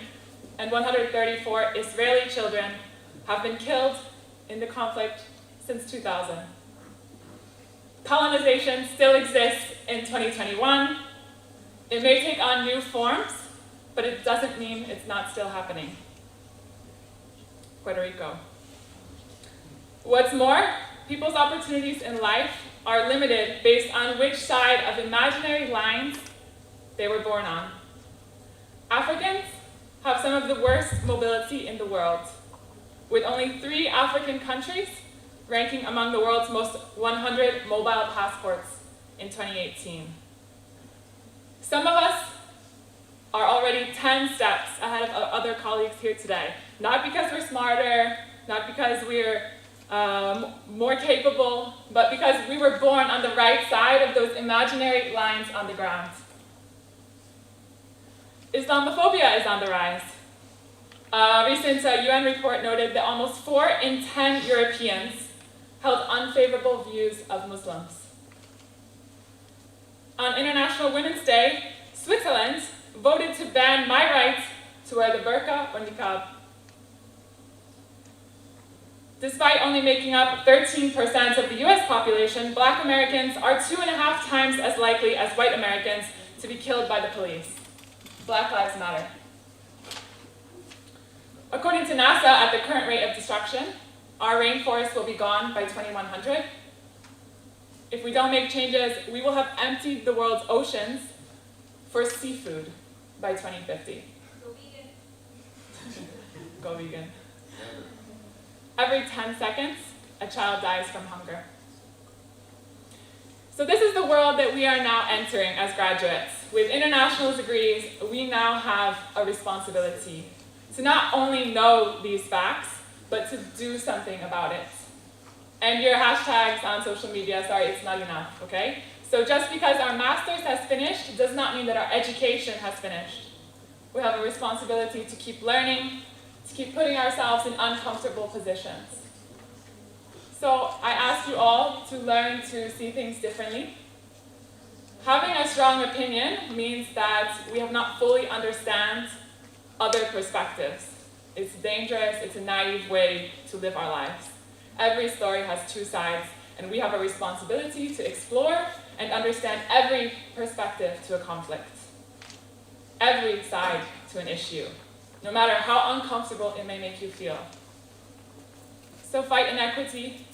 and 134 Israeli children have been killed in the conflict since 2000. Colonization still exists in 2021. It may take on new forms, but it doesn't mean it's not still happening. Puerto Rico. What's more, people's opportunities in life are limited based on which side of imaginary lines they were born on. Africans have some of the worst mobility in the world, with only 3 African countries ranking among the world's most 100 mobile passports in 2018. Some of us are already 10 steps ahead of other colleagues here today. Not because we're smarter, not because we're more capable, but because we were born on the right side of those imaginary lines on the ground. Islamophobia is on the rise. A recent UN report noted that almost 4 in 10 Europeans held unfavorable views of Muslims. On International Women's Day, Switzerland voted to ban my right to wear the burqa or niqab. Despite only making up 13% of the US population, Black Americans are 2.5 times as likely as white Americans to be killed by the police. Black Lives Matter. According to NASA, at the current rate of destruction, our rainforest will be gone by 2100. If we don't make changes, we will have emptied the world's oceans for seafood by 2050. Go vegan. Go vegan. Every 10 seconds, a child dies from hunger. So this is the world that we are now entering as graduates. With international degrees, we now have a responsibility to not only know these facts, but but to do something about it. And your hashtags on social media, sorry, it's not enough, okay? So just because our master's has finished does not mean that our education has finished. We have a responsibility to keep learning, to keep putting ourselves in uncomfortable positions. So I ask you all to learn to see things differently. Having a strong opinion means that we have not fully understand other perspectives. It's dangerous, it's a naive way to live our lives. Every story has two sides, and we have a responsibility to explore and understand every perspective to a conflict, every side to an issue, no matter how uncomfortable it may make you feel. So fight inequity.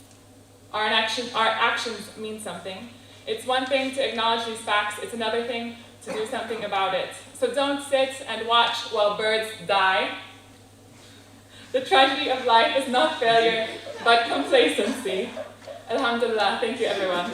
Our actions mean something. It's one thing to acknowledge these facts, it's another thing to do something about it. So don't sit and watch while birds die. The tragedy of life is not failure, but complacency. Alhamdulillah, thank you everyone.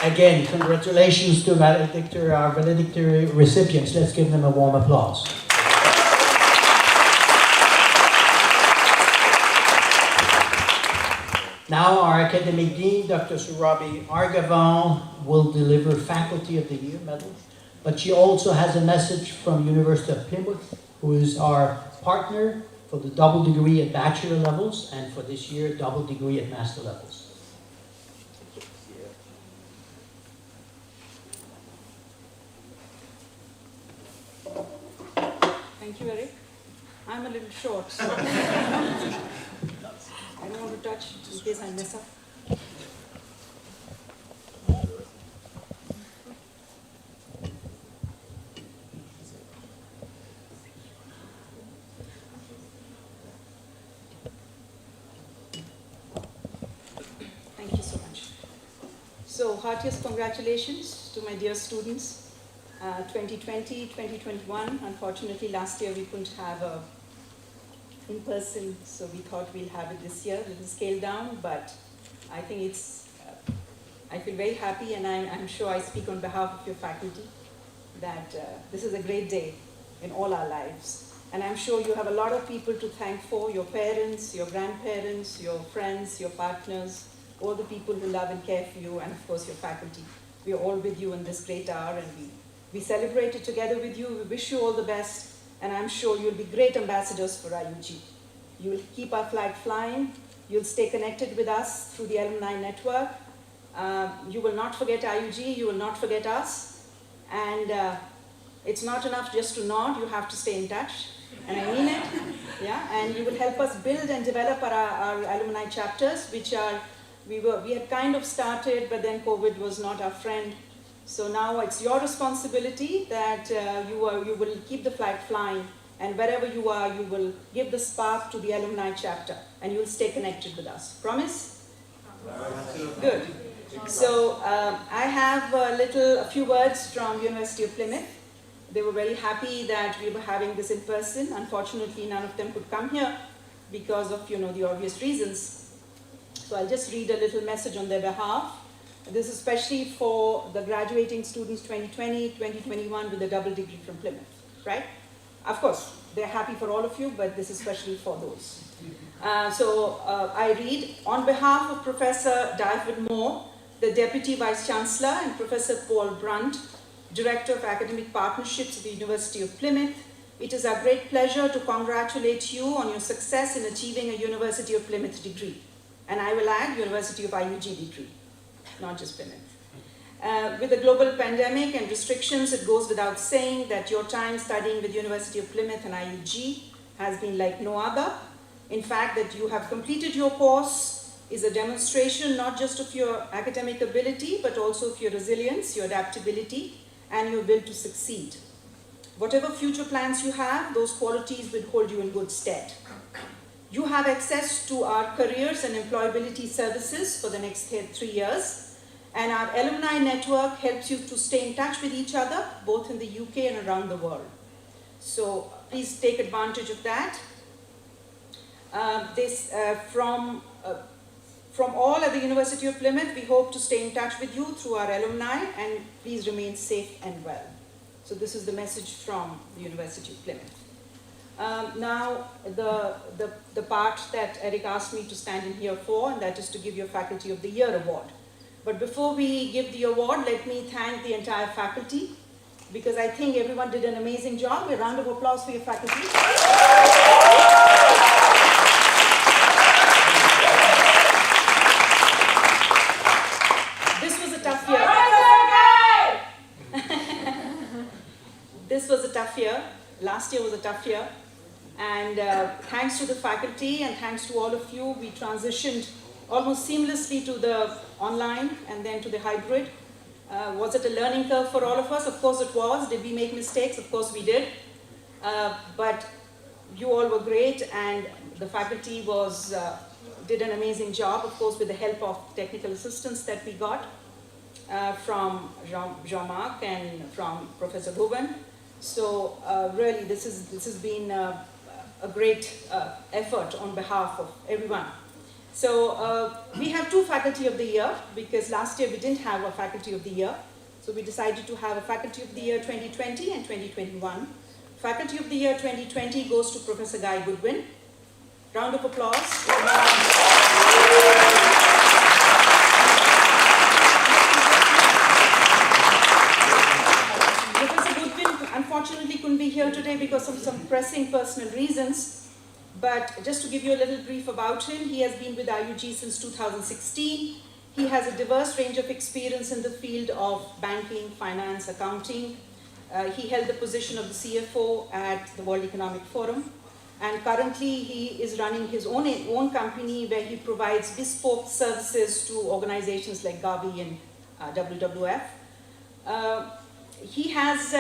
Again, congratulations to valedictory, our valedictory recipients. Let's give them a warm applause. Now our academic dean, Dr. Surabi Argavan, will deliver Faculty of the Year medal, but she also has a message from University of Plymouth, who is our partner for the double degree at bachelor levels, and for this year, double degree at master levels. Thank you, Eric. I'm a little short, so I don't want to touch in case I mess up. Thank you so much. So, heartiest congratulations to my dear students. 2020, 2021, unfortunately last year we couldn't have a in-person, so we thought we'll have it this year, a little scaled down, but I think it's, I feel very happy, and I'm sure I speak on behalf of your faculty, that this is a great day in all our lives. And I'm sure you have a lot of people to thank for, your parents, your grandparents, your friends, your partners, all the people who love and care for you, and of course your faculty. We are all with you in this great hour, and we celebrate it together with you. We wish you all the best, and I'm sure you'll be great ambassadors for IIG. You'll keep our flag flying. You'll stay connected with us through the alumni network. You will not forget IIG. You will not forget us. And it's not enough just to nod. You have to stay in touch, and I mean it. Yeah, and you will help us build and develop our alumni chapters, which are we had kind of started, but then COVID was not our friend. So now it's your responsibility that you will keep the flag flying, and wherever you are, you will give the spark to the alumni chapter, and you will stay connected with us. Promise? Good. So I have a few words from University of Plymouth. They were very happy that we were having this in person. Unfortunately, none of them could come here because of the obvious reasons. So I'll just read a little message on their behalf. This is especially for the graduating students 2020, 2021 with a double degree from Plymouth, right? Of course, they're happy for all of you, but this is especially for those. I read, on behalf of Professor David Moore, the Deputy Vice Chancellor, and Professor Paul Brunt, Director of Academic Partnerships at the University of Plymouth, it is our great pleasure to congratulate you on your success in achieving a University of Plymouth degree. And I will add, University of IUG degree. Not just Plymouth. With the global pandemic and restrictions, it goes without saying that your time studying with University of Plymouth and IIG has been like no other. In fact, that you have completed your course is a demonstration not just of your academic ability, but also of your resilience, your adaptability, and your will to succeed. Whatever future plans you have, those qualities will hold you in good stead. You have access to our careers and employability services for the next 3 years, and our alumni network helps you to stay in touch with each other, both in the UK and around the world. So please take advantage of that. From all at the University of Plymouth, we hope to stay in touch with you through our alumni, and please remain safe and well. So this is the message from the University of Plymouth. Now, the part that Eric asked me to stand in here for, and that is to give you a Faculty of the Year award. But before we give the award, let me thank the entire faculty, because I think everyone did an amazing job. A round of applause for your faculty. This was a tough year. This was a tough year. Last year was a tough year. And thanks to the faculty and thanks to all of you, we transitioned almost seamlessly to the online and then to the hybrid. Was it a learning curve for all of us? Of course it was. Did we make mistakes? Of course we did. But you all were great, and the faculty did an amazing job, of course, with the help of technical assistance that we got from Jean-Marc and from Professor Bhuvan. So really, this has been a great effort on behalf of everyone. So we have 2 Faculty of the Year, because last year we didn't have a Faculty of the Year. So we decided to have a Faculty of the Year 2020 and 2021. Faculty of the Year 2020 goes to Professor Guy Goodwin. Round of applause. Professor Goodwin unfortunately couldn't be here today because of some pressing personal reasons. But just to give you a little brief about him, he has been with IIG since 2016. He has a diverse range of experience in the field of banking, finance, accounting. He held the position of the CFO at the World Economic Forum. And currently he is running his own company where he provides bespoke services to organizations like Gavi and WWF. He has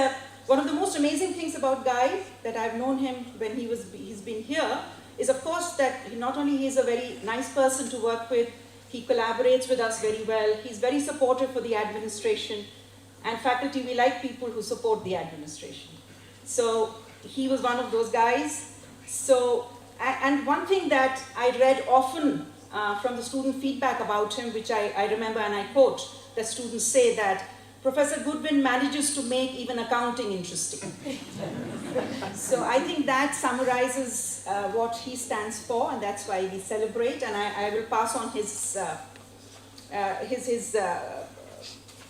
one of the most amazing things about Guy that I've known him when he's been here is, of course, that not only he's a very nice person to work with, he collaborates with us very well. He's very supportive for the administration. And faculty, we like people who support the administration. So he was one of those guys. So, and one thing that I read often from the student feedback about him, which I remember and I quote, that students say that Professor Goodwin manages to make even accounting interesting. So I think that summarizes what he stands for, and that's why we celebrate. And I will pass on his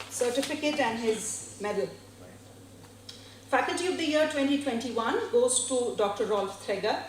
certificate and his medal. Faculty of the Year 2021 goes to Dr. Rolf Threger.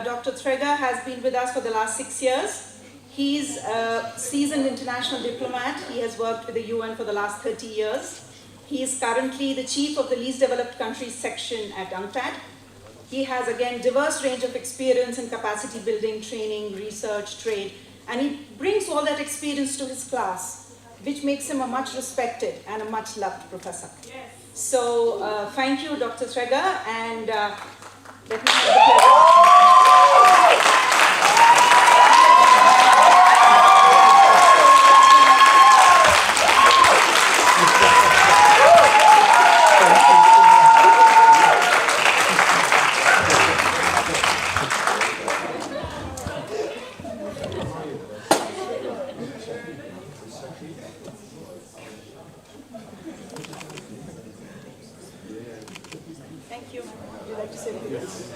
Dr. Threger has been with us for the last 6 years. He's a seasoned international diplomat. He has worked with the UN for the last 30 years. He is currently the chief of the least developed countries section at UNCTAD. He has, again, diverse range of experience in capacity building, training, research, trade, and he brings all that experience to his class, which makes him a much respected and a much loved professor. Yes. So thank you, Dr. Threger, and let me have the pleasure. Thank you. Would you like to say anything? Yes.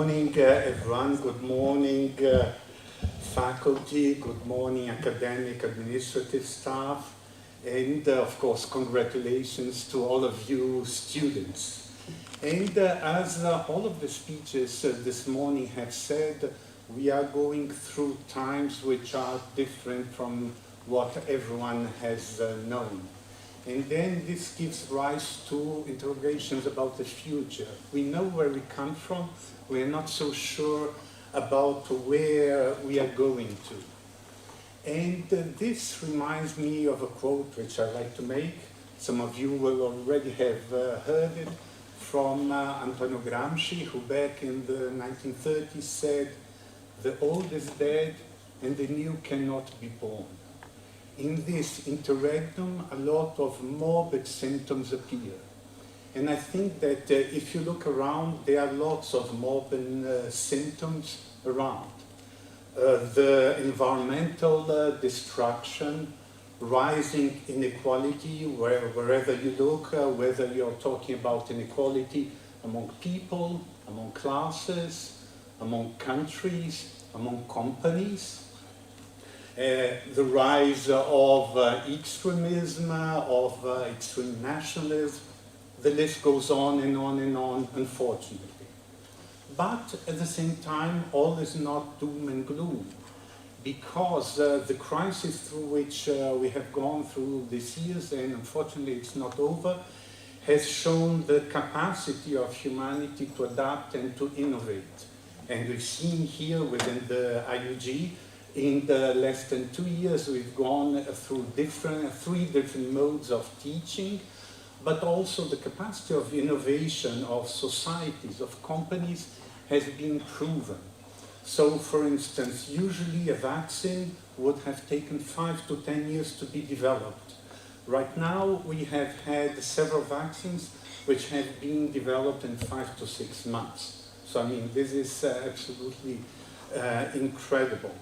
morning, everyone. Good morning, faculty. Good morning, academic, administrative staff. And, of course, congratulations to all of you students. And as all of the speeches this morning have said, we are going through times which are different from what everyone has known. And then this gives rise to interrogations about the future. We know where we come from, we are not so sure about where we are going to. And this reminds me of a quote which I like to make. Some of you will already have heard it from Antonio Gramsci, who back in the 1930s said, "The old is dead and the new cannot be born." In this interregnum, a lot of morbid symptoms appear. And I think that if you look around, there are lots of morbid symptoms around. The environmental destruction, rising inequality, wherever you look, whether you're talking about inequality among people, among classes, among countries, among companies. The rise of extremism, of extreme nationalism, the list goes on and on and on, unfortunately. But at the same time, all is not doom and gloom, because the crisis through which we have gone through these years, and unfortunately it's not over, has shown the capacity of humanity to adapt and to innovate. And we've seen here within the IIG, in the less than 2 years, we've gone through three different modes of teaching, but also the capacity of innovation of societies, of companies, has been proven. So, for instance, usually a vaccine would have taken 5 to 10 years to be developed. Right now, we have had several vaccines which have been developed in 5 to 6 months. So, I mean, this is absolutely incredible.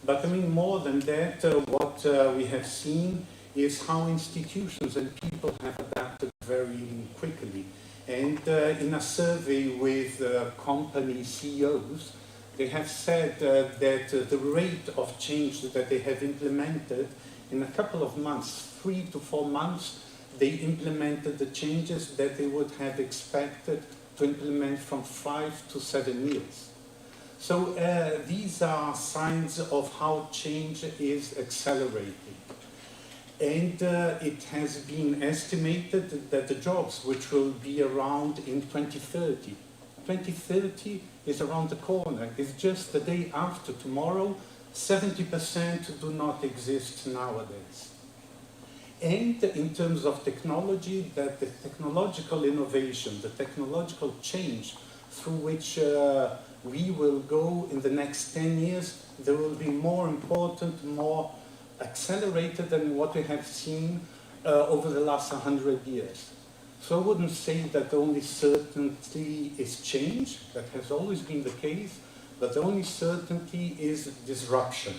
But I mean, more than that, what we have seen is how institutions and people have adapted very quickly. And in a survey with company CEOs, they have said that the rate of change that they have implemented in a couple of months, 3 to 4 months, they implemented the changes that they would have expected to implement from 5 to 7 years. So these are signs of how change is accelerating. And it has been estimated that the jobs which will be around in 2030, 2030 is around the corner, it's just the day after tomorrow, 70% do not exist nowadays. And in terms of technology, that the technological innovation, the technological change through which we will go in the next 10 years, there will be more important, more accelerated than what we have seen over the last 100 years. So I wouldn't say that the only certainty is change, that has always been the case, but the only certainty is disruption.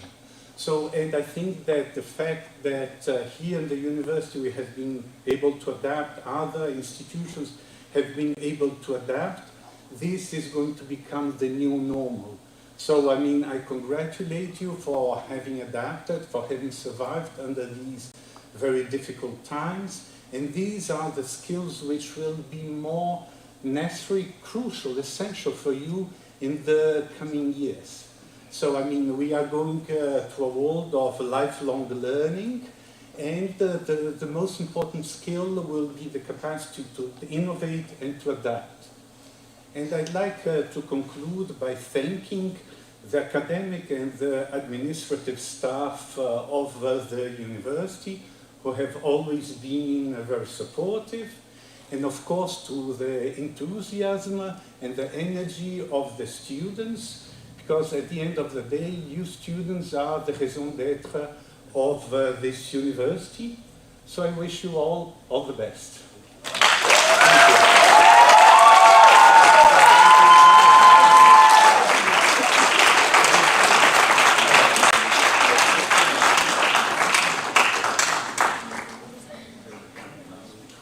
So, and I think that the fact that here in the university we have been able to adapt, other institutions have been able to adapt, this is going to become the new normal. So, I mean, I congratulate you for having adapted, for having survived under these very difficult times. And these are the skills which will be more necessary, crucial, essential for you in the coming years. So, I mean, we are going to a world of lifelong learning, and the most important skill will be the capacity to innovate and to adapt. And I'd like to conclude by thanking the academic and the administrative staff of the university, who have always been very supportive, and of course to the enthusiasm and the energy of the students, because at the end of the day, you students are the raison d'être of this university. So I wish you all the best.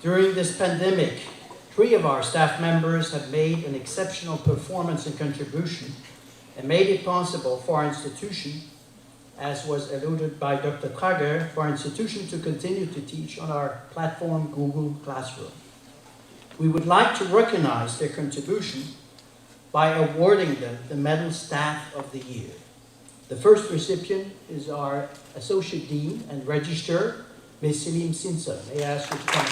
During this pandemic, 3 of our staff members have made an exceptional performance and contribution and made it possible for our institution, as was alluded by Dr. Trager, for our institution to continue to teach on our platform Google Classroom. We would like to recognize their contribution by awarding them the Medal Staff of the Year. The first recipient is our Associate Dean and Registrar, Ms. Selim Simpson. May I ask you to come?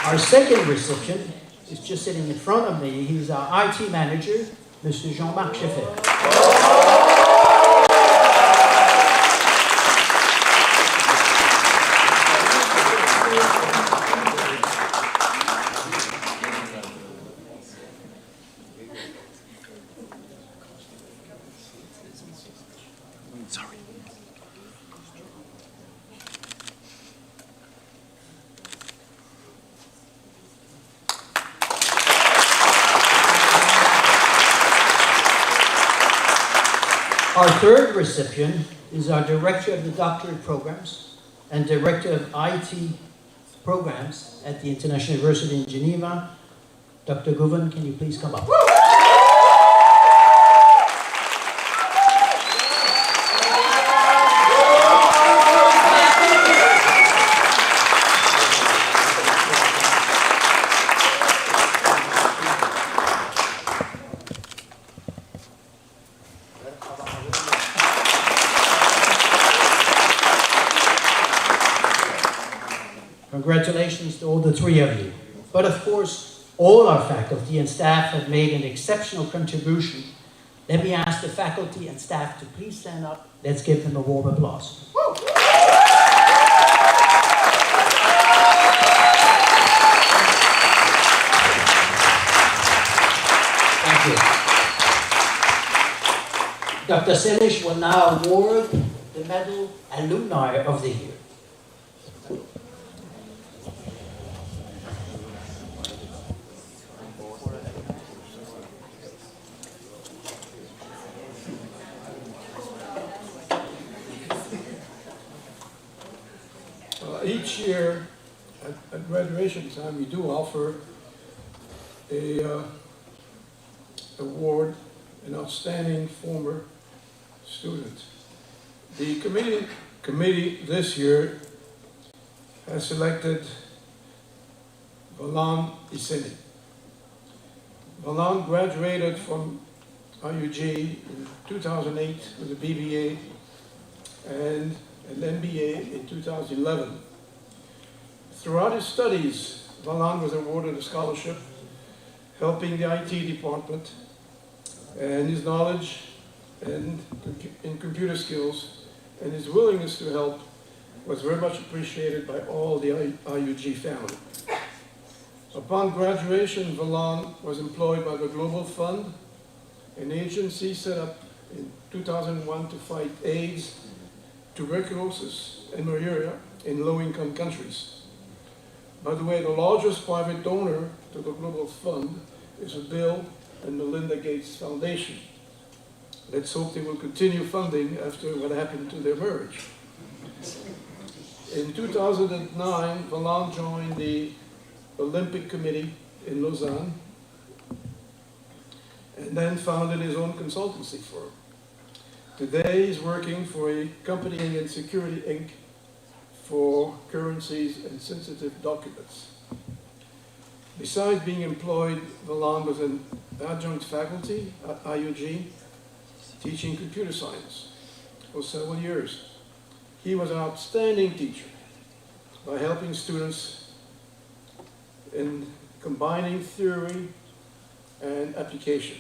Our second recipient is just sitting in front of me. He's our IT manager, Mr. Jean-Marc Scheffer. Our third recipient is our Director of the Doctorate Programs and Director of IT Programs at the International University in Geneva. Dr. Govan, can you please come up? Congratulations to all the 3 of you. But of course, all our faculty and staff have made an exceptional contribution. Let me ask the faculty and staff to please stand up. Let's give them a warm applause. Thank you. Dr. Selish will now award the Medal Alumni of the Year. Each year at graduation time, we do offer a award, an outstanding former student. The committee this year has selected Valand Iseni. Valand graduated from IIG in 2008 with a BBA and an MBA in 2011. Throughout his studies, Valand was awarded a scholarship helping the IT department, and his knowledge and in computer skills and his willingness to help was very much appreciated by all the IUG family. Upon graduation, Valand was employed by the Global Fund, an agency set up in 2001 to fight AIDS, tuberculosis, and malaria in low-income countries. By the way, the largest private donor to the Global Fund is the Bill and Melinda Gates Foundation. Let's hope they will continue funding after what happened to their marriage. In 2009, Valand joined the Olympic Committee in Lausanne and then founded his own consultancy firm. Today, he's working for a company in Security Inc. for currencies and sensitive documents. Besides being employed, Valand was an adjunct faculty at IUG, teaching computer science for several years. He was an outstanding teacher by helping students in combining theory and application.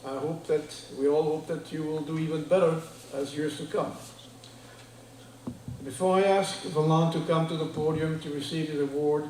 I hope that, we all hope that you will do even better as years to come. Before I ask Valant to come to the podium to receive his award,